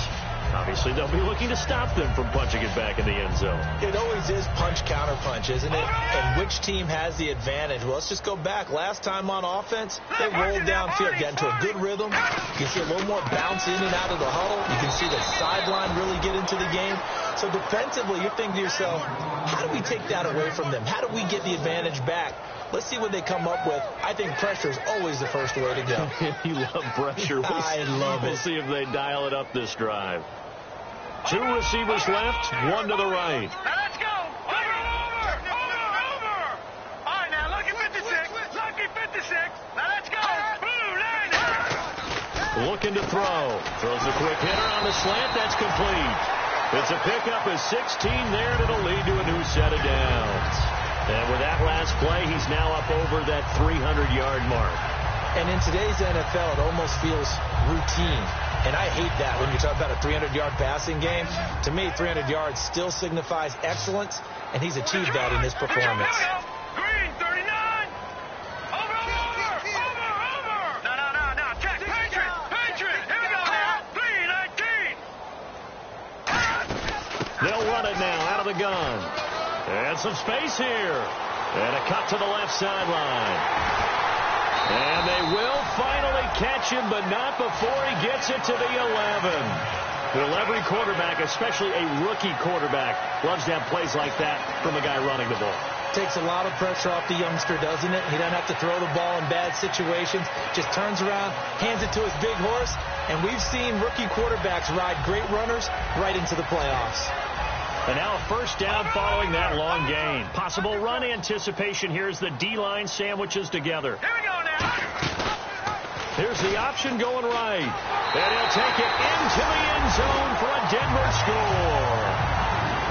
Obviously, they'll be looking to stop them from punching it back in the end zone. It always is punch-counter-punch, isn't it? And which team has the advantage? Well, let's just go back. Last time on offense, they rolled downfield, got into a good rhythm. You can see a little more bounce in and out of the huddle. You can see the sideline really get into the game. So defensively, you're thinking to yourself, how do we take that away from them? How do we get the advantage back? Let's see what they come up with. I think pressure is always the first way to go. You love pressure. I love it. We'll see if they dial it up this drive. 2 receivers left, 1 to the right. Now let's go. Over. All right, now lucky 56. Lucky 56. Now let's go. Blue line. Looking to throw. Throws a quick hitter on the slant. That's complete. It's a pickup of 16 there, and it'll lead to a new set of downs. And with that last play, he's now up over that 300-yard mark. And in today's NFL, it almost feels routine. And I hate that when you talk about a 300-yard passing game. To me, 300 yards still signifies excellence, and he's achieved that in this performance. Green 39. Over. No. Check. Patriot. Here we go now. 319. They'll run it now out of the gun. And some space here. And a cut to the left sideline. And they will finally catch him, but not before he gets it to the 11. Well, every quarterback, especially a rookie quarterback, loves to have plays like that from the guy running the ball. Takes a lot of pressure off the youngster, doesn't it? He doesn't have to throw the ball in bad situations. Just turns around, hands it to his big horse. And we've seen rookie quarterbacks ride great runners right into the playoffs. And now a first down following that long gain. Possible run anticipation here as the D-line sandwiches together. Here we go now. Here's the option going right. And he'll take it into the end zone for a Denver score.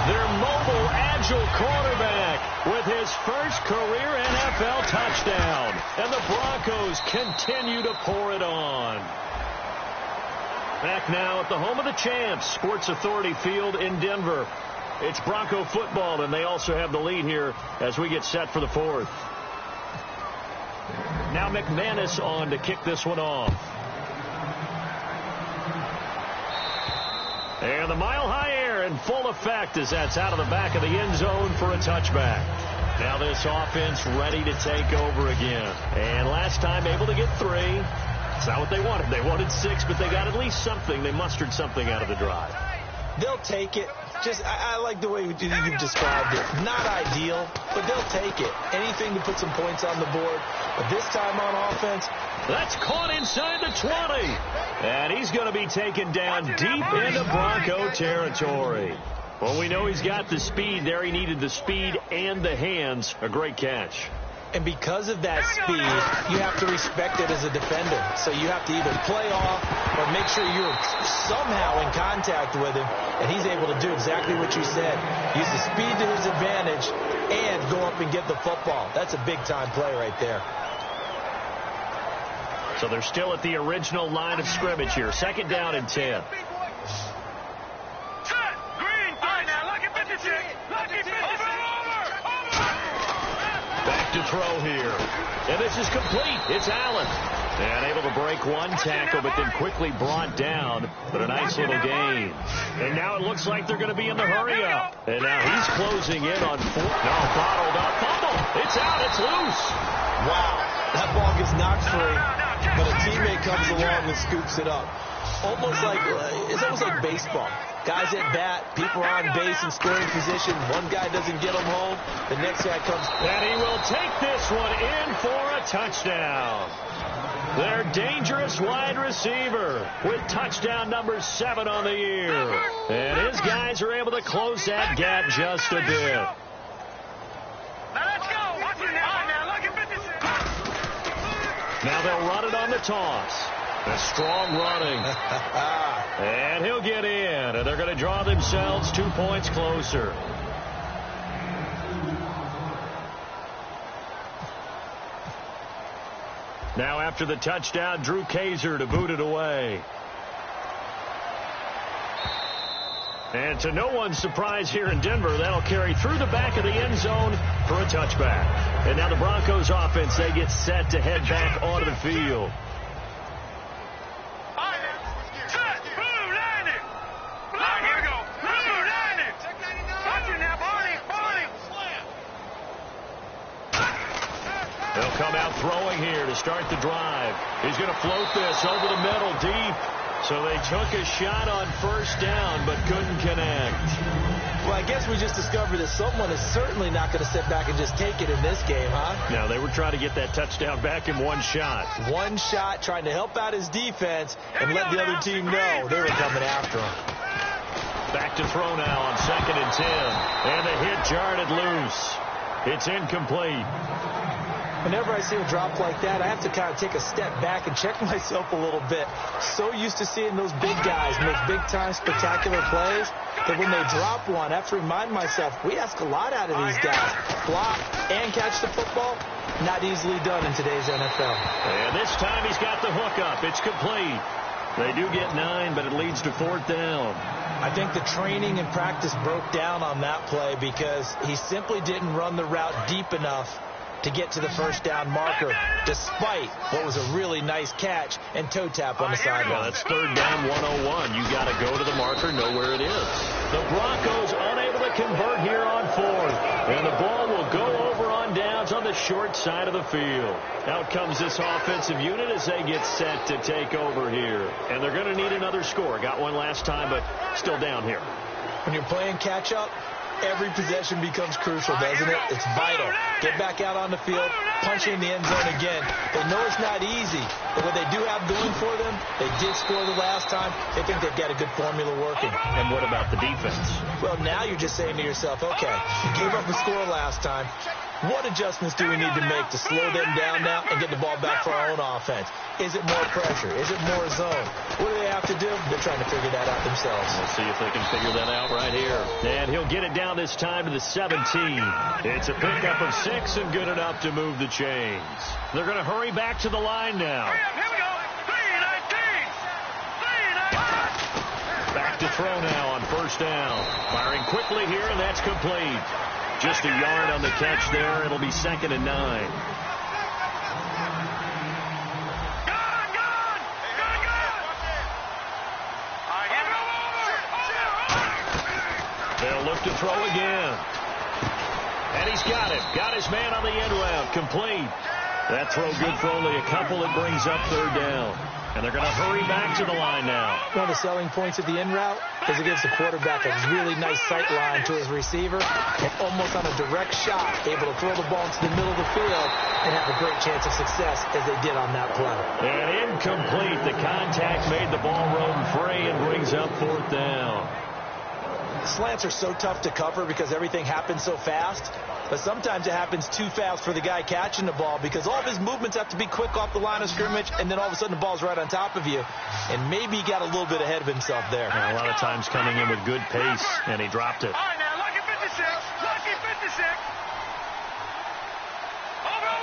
Their mobile, agile quarterback with his first career NFL touchdown. And the Broncos continue to pour it on. Back now at the home of the champs, Sports Authority Field in Denver. It's Bronco football, and they also have the lead here as we get set for the fourth. Now McManus on to kick this one off. And the mile-high air in full effect as that's out of the back of the end zone for a touchback. Now this offense ready to take over again. And last time able to get 3. It's not what they wanted. They wanted 6, but they got at least something. They mustered something out of the drive. They'll take it. I like the way you described it. Not ideal, but they'll take it. Anything to put some points on the board. But this time on offense, that's caught inside the 20. And he's going to be taken down deep into Bronco territory. Well, we know he's got the speed there. He needed the speed and the hands. A great catch. And because of that speed, you have to respect it as a defender. So you have to either play off or make sure you're somehow in contact with him. And he's able to do exactly what you said. Use the speed to his advantage and go up and get the football. That's a big-time play right there. So they're still at the original line of scrimmage here. 2nd down and 10. Back to throw here. And this is complete. It's Allen. And able to break one tackle, but then quickly brought down. But a nice little gain. And now it looks like they're going to be in the hurry-up. And now he's closing in on 4. No, bottled up. Fumble. It's out. It's loose. Wow. That ball gets knocked free, but a teammate comes along and scoops it up. It's almost like baseball. Guys at bat, people are on base in scoring position. One guy doesn't get them home. The next guy comes. And he will take this one in for a touchdown. Their dangerous wide receiver with touchdown number 7 on the year. And his guys are able to close that gap just a bit. Now let's go. Watch it now. Look at 56. Now they'll run it on the toss. A strong running. And he'll get in. And they're going to draw themselves 2 points closer. Now after the touchdown, Drew Kaiser to boot it away. And to no one's surprise here in Denver, that'll carry through the back of the end zone for a touchback. And now the Broncos offense, they get set to head back onto the field. They'll come out throwing here to start the drive. He's going to float this over the middle deep. So they took a shot on 1st down, but couldn't connect. Well, I guess we just discovered that someone is certainly not going to sit back and just take it in this game, huh? No, they were trying to get that touchdown back in one shot. One shot, trying to help out his defense and let the other team know they were coming after him. Back to throw now on 2nd and 10. And the hit jarred it loose. It's incomplete. Whenever I see a drop like that, I have to kind of take a step back and check myself a little bit. So used to seeing those big guys make big-time spectacular plays that when they drop one, I have to remind myself, we ask a lot out of these guys. Block and catch the football, not easily done in today's NFL. And this time he's got the hook up. It's complete. They do get 9, but it leads to 4th down. I think the training and practice broke down on that play because he simply didn't run the route deep enough to get to the 1st down marker, despite what was a really nice catch and toe tap on the sideline. That's 3rd down 101. You got to go to the marker, know where it is. The Broncos unable to convert here on 4th, and the ball will go over on downs on the short side of the field. Out comes this offensive unit as they get set to take over here, and they're going to need another score. Got one last time, but still down here. When you're playing catch-up, every possession becomes crucial, doesn't it? It's vital. Get back out on the field, punch in the end zone again. They know it's not easy, but what they do have going for them, they did score the last time. They think they've got a good formula working. And what about the defense? Well, now you're just saying to yourself, okay, gave up a score last time. What adjustments do we need to make to slow them down now and get the ball back for our own offense? Is it more pressure? Is it more zone? What do they have to do? They're trying to figure that out themselves. We'll see if they can figure that out right here. And he'll get it down this time to the 17. It's a pickup of 6 and good enough to move the chains. They're going to hurry back to the line now. Here we go. 3-19. Back to throw now on 1st down. Firing quickly here, and that's complete. Just a yard on the catch there. It'll be 2nd and 9. They'll look to throw again. And he's got it. Got his man on the end route. Complete. That throw good for only a couple. It brings up third down. And they're going to hurry back to the line now. One of the selling points of the in route is it gives the quarterback a really nice sight line to his receiver and almost on a direct shot able to throw the ball into the middle of the field and have a great chance of success as they did on that play. And incomplete. The contact made the ball roam free and brings up fourth down. Slants are so tough to cover because everything happens so fast. But sometimes it happens too fast for the guy catching the ball because all of his movements have to be quick off the line of scrimmage, and then all of a sudden the ball's right on top of you. And maybe he got a little bit ahead of himself there. Yeah, a lot of times coming in with good pace, and he dropped it. All right, now, lucky 56. Lucky 56. Over.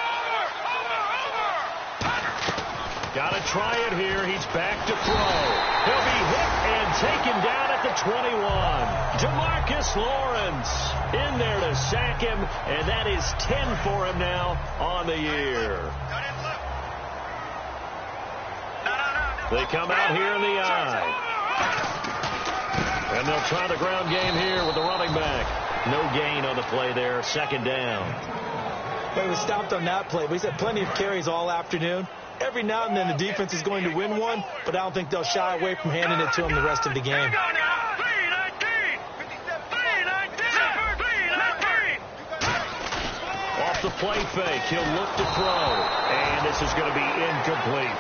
Got to try it here. He's back to throw. He'll be hit and taken down at the 21. DeMarcus Lawrence in there to sack him, and that is 10 for him now on the year. They come out here in the eye. And they'll try the ground game here with the running back. No gain on the play there. Second down. Well, he was stopped on that play, but he's had plenty of carries all afternoon. Every now and then the defense is going to win one, but I don't think they'll shy away from handing it to him the rest of the game. Off the play fake, he'll look to throw, and this is going to be incomplete.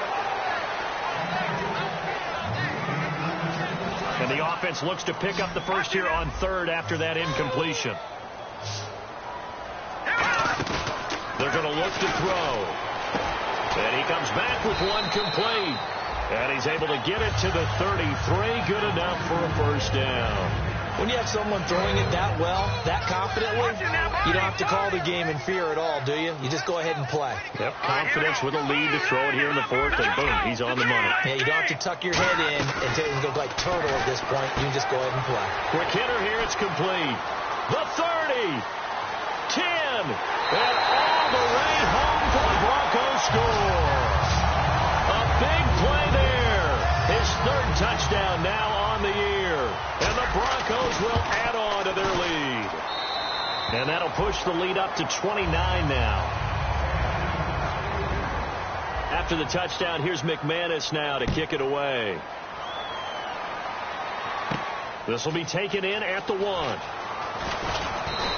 And the offense looks to pick up the first here on third after that incompletion. They're going to look to throw. And he comes back with one complete. And he's able to get it to the 33. Good enough for a first down. When you have someone throwing it that well, that confidently, you don't have to call the game in fear at all, do you? You just go ahead and play. Yep, confidence with a lead to throw it here in the fourth, and boom, he's on the money. Yeah, you don't have to tuck your head in and take it and go like turtle at this point. You just go ahead and play. Quick hitter here, it's complete. The 30, 10, and all the way home for the Broncos score. A big play there. His third touchdown now on the year. And the Broncos will add on to their lead. And that'll push the lead up to 29 now. After the touchdown, here's McManus now to kick it away. This will be taken in at the 1.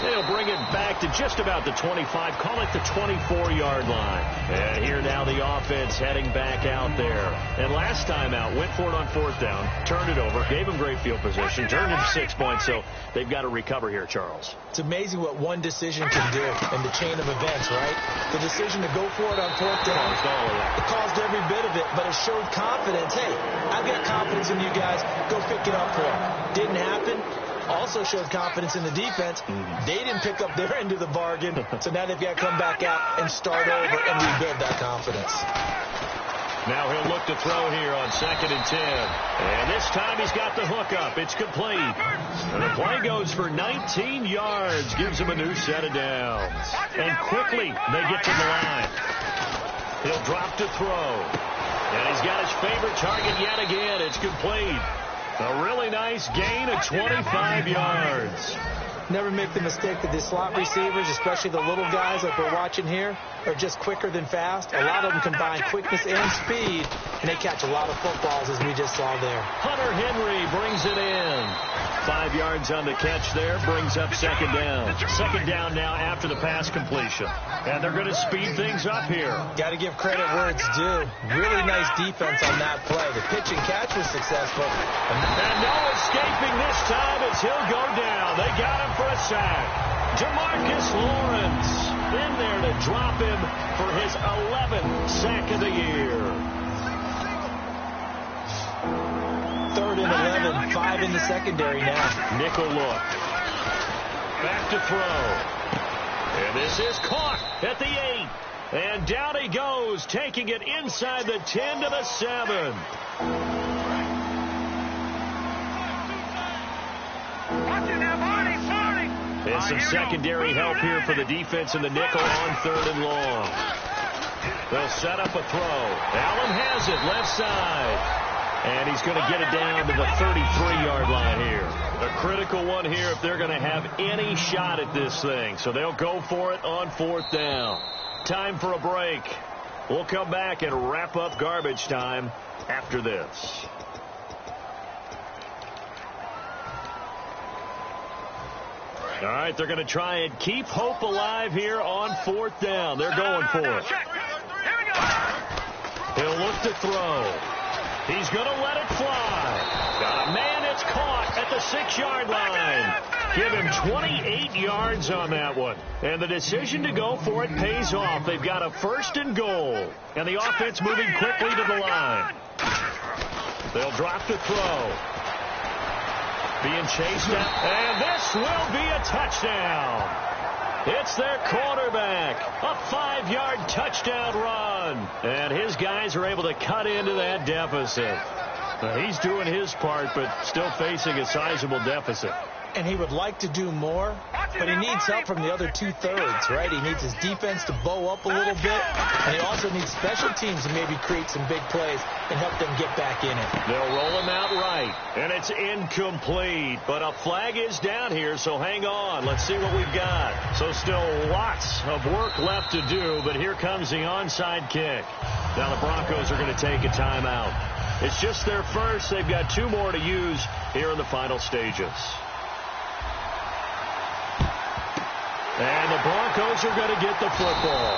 They'll bring it back to just about the 25. Call it the 24-yard line. And here now the offense heading back out there. And last time out, went for it on fourth down, turned it over, gave them great field position, turned it to 6 points. So they've got to recover here, Charles. It's amazing what one decision can do in the chain of events, right? The decision to go for it on fourth down, it caused every bit of it, but it showed confidence. Hey, I've got confidence in you guys. Go pick it up for it. Didn't happen. Also showed confidence in the defense. They didn't pick up their end of the bargain, so now they've got to come back out and start over and rebuild that confidence. Now he'll look to throw here on 2nd and 10. And this time he's got the hook up. It's complete. And the play goes for 19 yards. Gives him a new set of downs. And quickly they get to the line. He'll drop to throw. And he's got his favorite target yet again. It's complete. A really nice gain of 25 yards. Never make the mistake that the slot receivers, especially the little guys like we're watching here, are just quicker than fast. A lot of them combine quickness and speed, and they catch a lot of footballs, as we just saw there. Hunter Henry brings it in. 5 yards on the catch there, brings up second down. Second down now after the pass completion. And they're going to speed things up here. Got to give credit where it's due. Really nice defense on that play. The pitch and catch was successful. And no escaping this time as he'll go down. They got him for a sack. DeMarcus Lawrence in there to drop him for his 11th sack of the year. 3rd and 11, 5 in the secondary now. Nickel look. Back to throw. And this is caught at the 8. And down he goes, taking it inside the 10 to the 7. And some secondary help here for the defense in the nickel on 3rd and long. They'll set up a throw. Allen has it left side. And he's going to get it down to the 33-yard line here. A critical one here if they're going to have any shot at this thing. So they'll go for it on 4th down. Time for a break. We'll come back and wrap up garbage time after this. All right, they're going to try and keep hope alive here on 4th down. They're going for it. He'll look to throw. He's going to let it fly. Got a man. It's caught at the 6-yard line. Give him 28 yards on that one. And the decision to go for it pays off. They've got a 1st and goal. And the offense moving quickly to the line. They'll drop to throw. Being chased out. And this will be a touchdown. It's their quarterback. A 5-yard touchdown run. And his guys are able to cut into that deficit. He's doing his part, but still facing a sizable deficit. And he would like to do more, but he needs help from the other 2/3, right? He needs his defense to bow up a little bit, and he also needs special teams to maybe create some big plays and help them get back in it. They'll roll him out right, and it's incomplete. But a flag is down here, so hang on. Let's see what we've got. So still lots of work left to do, but here comes the onside kick. Now the Broncos are going to take a timeout. It's just their first. They've got 2 more to use here in the final stages. And the Broncos are going to get the football.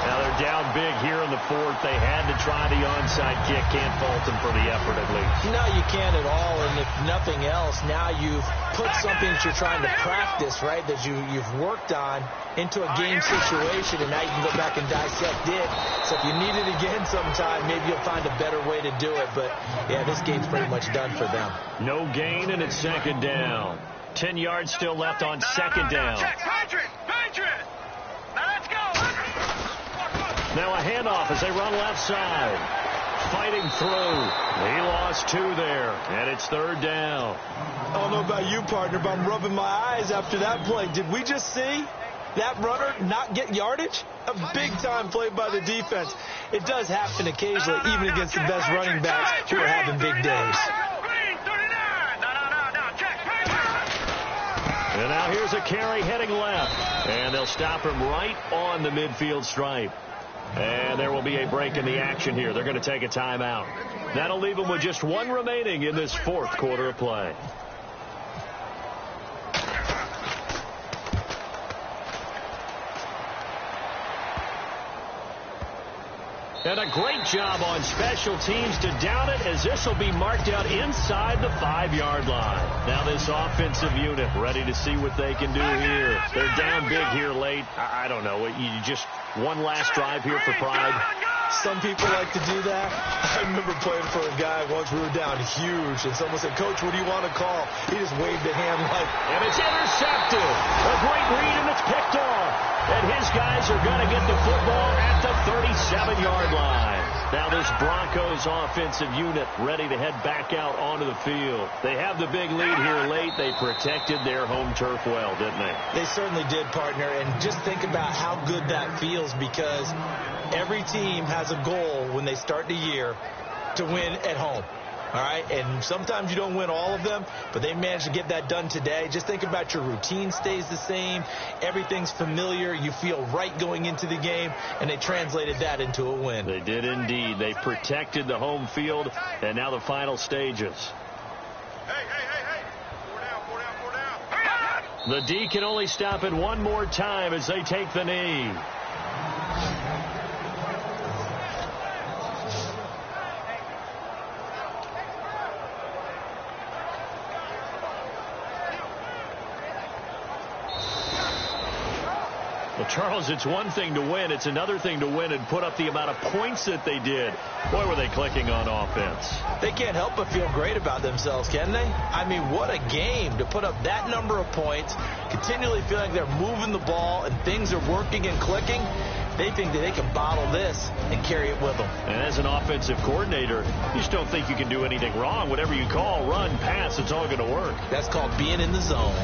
Now they're down big here in the 4th. They had to try the onside kick. Can't fault them for the effort at least. No, you can't at all. And if nothing else, now you've put something that you're trying to practice, right, that you've worked on into a game situation, and now you can go back and dissect it. So if you need it again sometime, maybe you'll find a better way to do it. But, yeah, this game's pretty much done for them. No gain, and it's 2nd down. 10 yards still left on 2nd down. Now a handoff as they run left side. Fighting through. He lost 2 there, and it's 3rd down. I don't know about you, partner, but I'm rubbing my eyes after that play. Did we just see that runner not get yardage? A big-time play by the defense. It does happen occasionally, even against the best running backs who are having big days. And now here's a carry heading left. And they'll stop him right on the midfield stripe. And there will be a break in the action here. They're going to take a timeout. That'll leave them with just 1 remaining in this 4th quarter of play. And a great job on special teams to down it, as this will be marked out inside the 5-yard line. Now this offensive unit ready to see what they can do here. They're down big here late. I don't know. You just one last drive here for pride. Some people like to do that. I remember playing for a guy once. We were down huge, and someone said, "Coach, what do you want to call?" He just waved a hand like... And it's intercepted. A great read, and it's picked off. And his guys are going to get the football at the 37-yard line. Now this Broncos offensive unit ready to head back out onto the field. They have the big lead here late. They protected their home turf well, didn't they? They certainly did, partner. And just think about how good that feels, because every team has a goal when they start the year to win at home. All right, and sometimes you don't win all of them, but they managed to get that done today. Just think about your routine stays the same. Everything's familiar. You feel right going into the game, and they translated that into a win. They did indeed. They protected the home field, and now the final stages. Hey. 4 down. The D can only stop it one more time as they take the knee. Well, Charles, it's one thing to win. It's another thing to win and put up the amount of points that they did. Boy, were they clicking on offense. They can't help but feel great about themselves, can they? I mean, what a game to put up that number of points, continually feel like they're moving the ball and things are working and clicking. They think that they can bottle this and carry it with them. And as an offensive coordinator, you just don't think you can do anything wrong. Whatever you call, run, pass, it's all going to work. That's called being in the zone.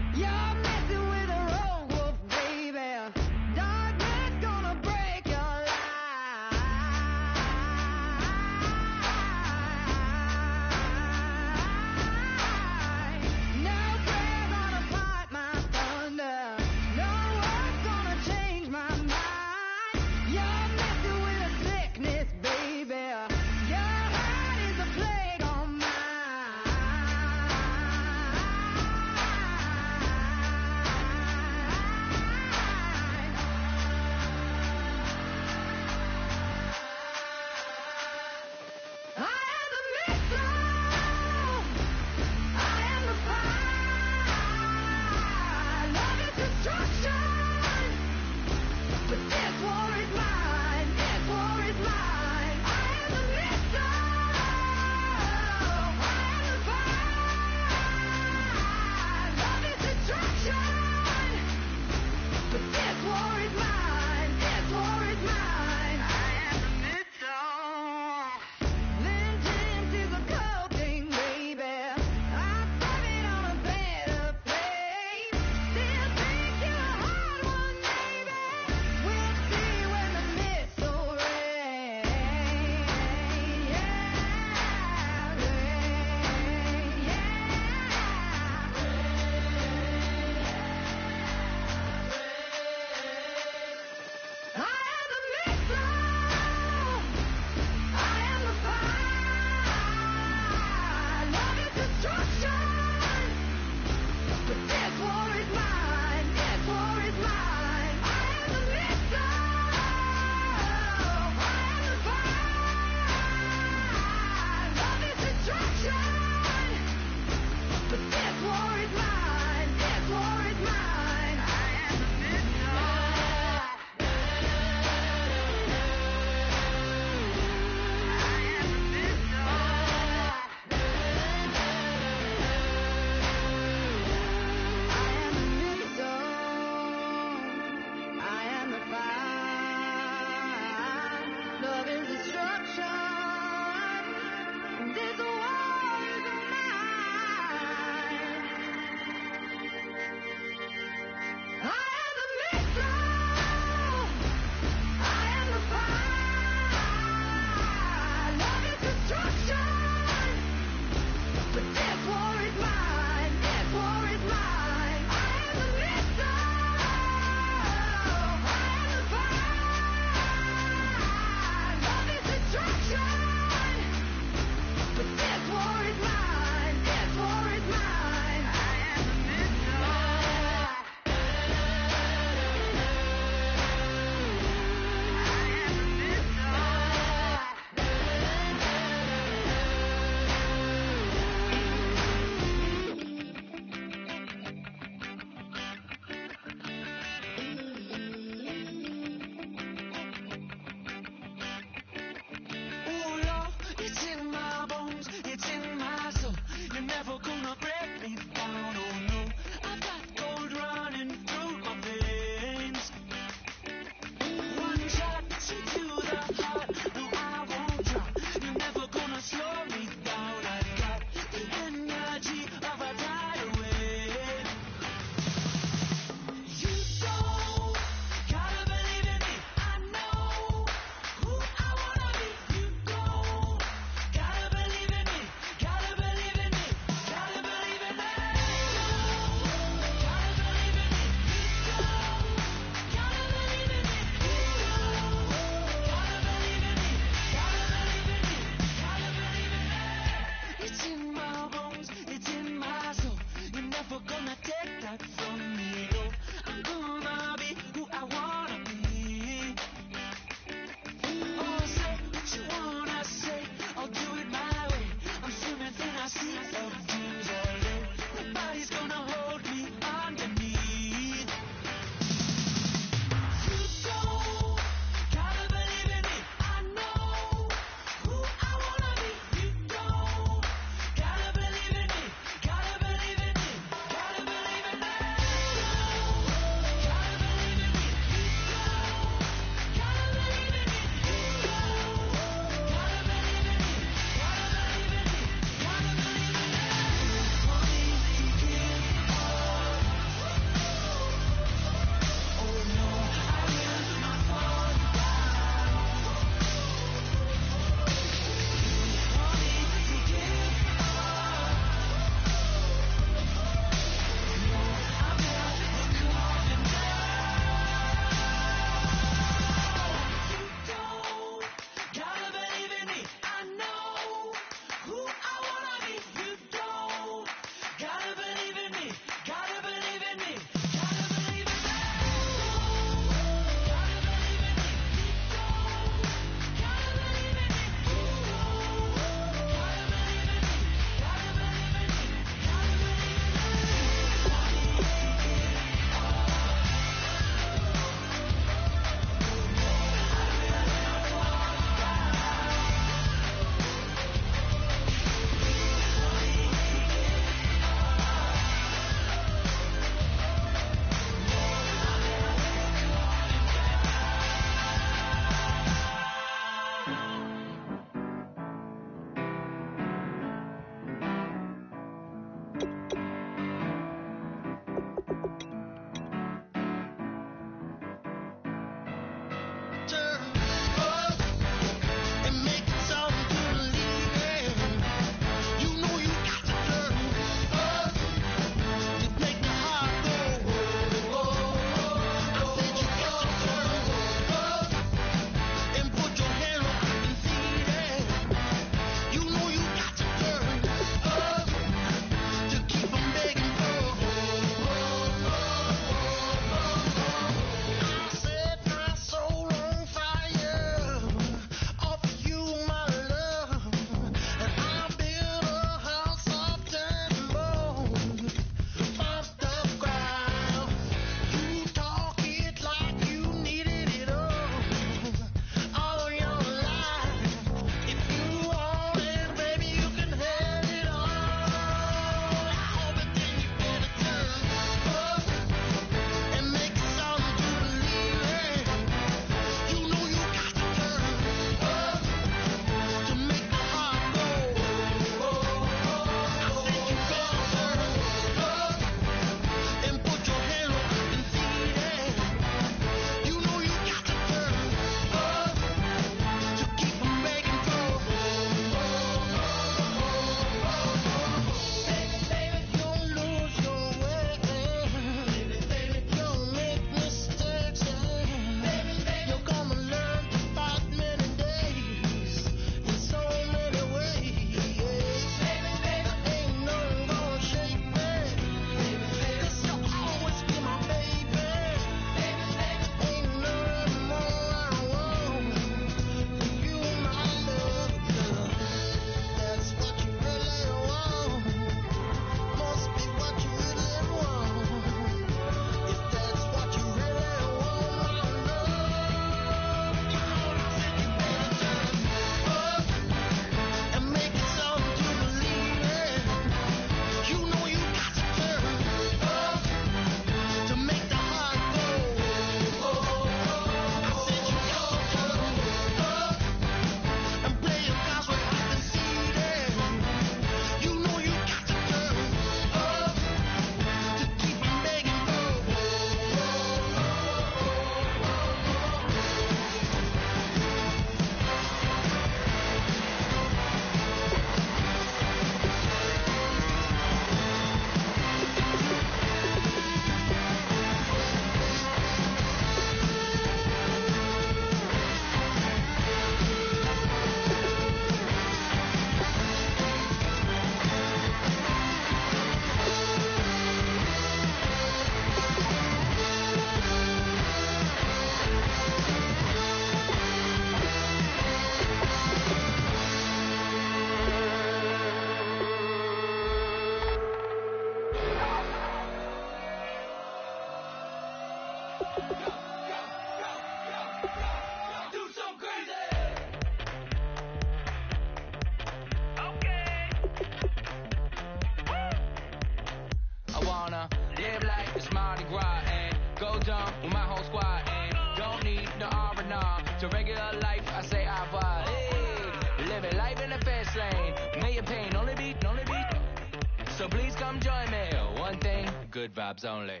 Good vibes only.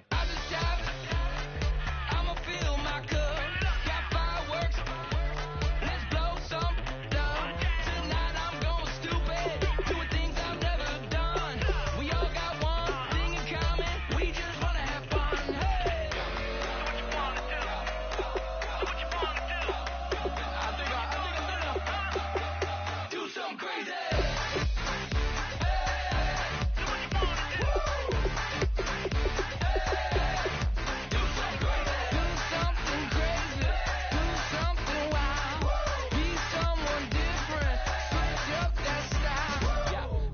I'ma fill my cup. Got fireworks. Let's blow some stuff. Tonight I'm going stupid. Doing things I've never done. We all got one thing in common. We just wanna have fun. Hey! What you wanna do? I think I'm gonna do something crazy.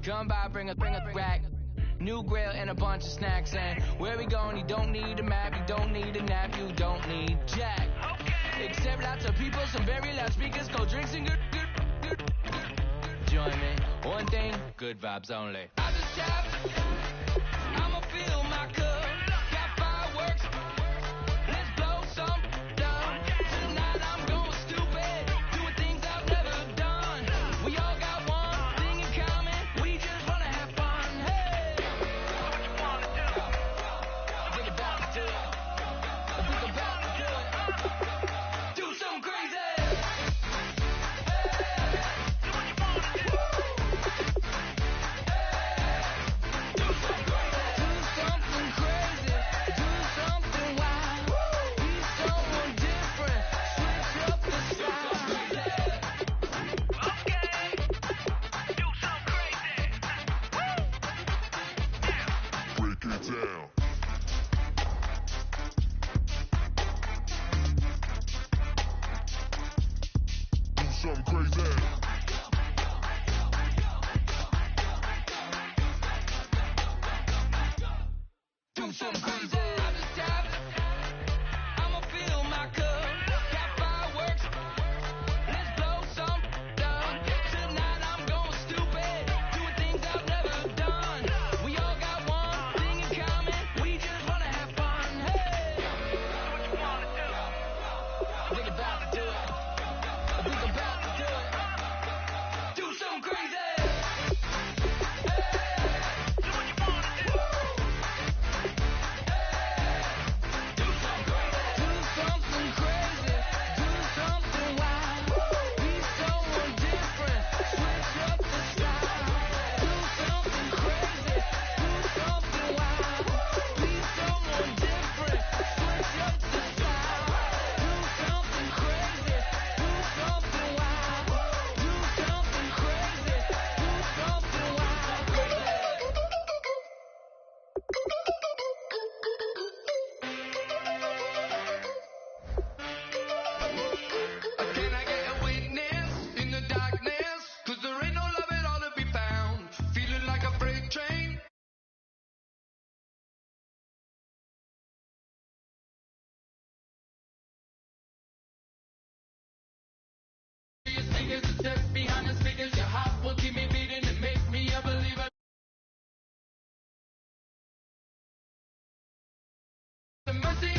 Come by, bring a rack, new grill and a bunch of snacks. And where we going? You don't need a map, you don't need a nap, you don't need jack. Okay. Except lots of people, some very loud speakers, cold drinks and good. Join me. One thing, good vibes only. I just tap. I'ma fill my cup. Got fireworks. Let's blow some stuff. Tonight I'm going stupid, doing things I've never done. We all got one thing in common. We just wanna have fun. Hey, what you wanna do? I think about to do it. I think about to do it. Do something crazy. Behind the speakers, your heart will keep me beating and make me a believer. The mercy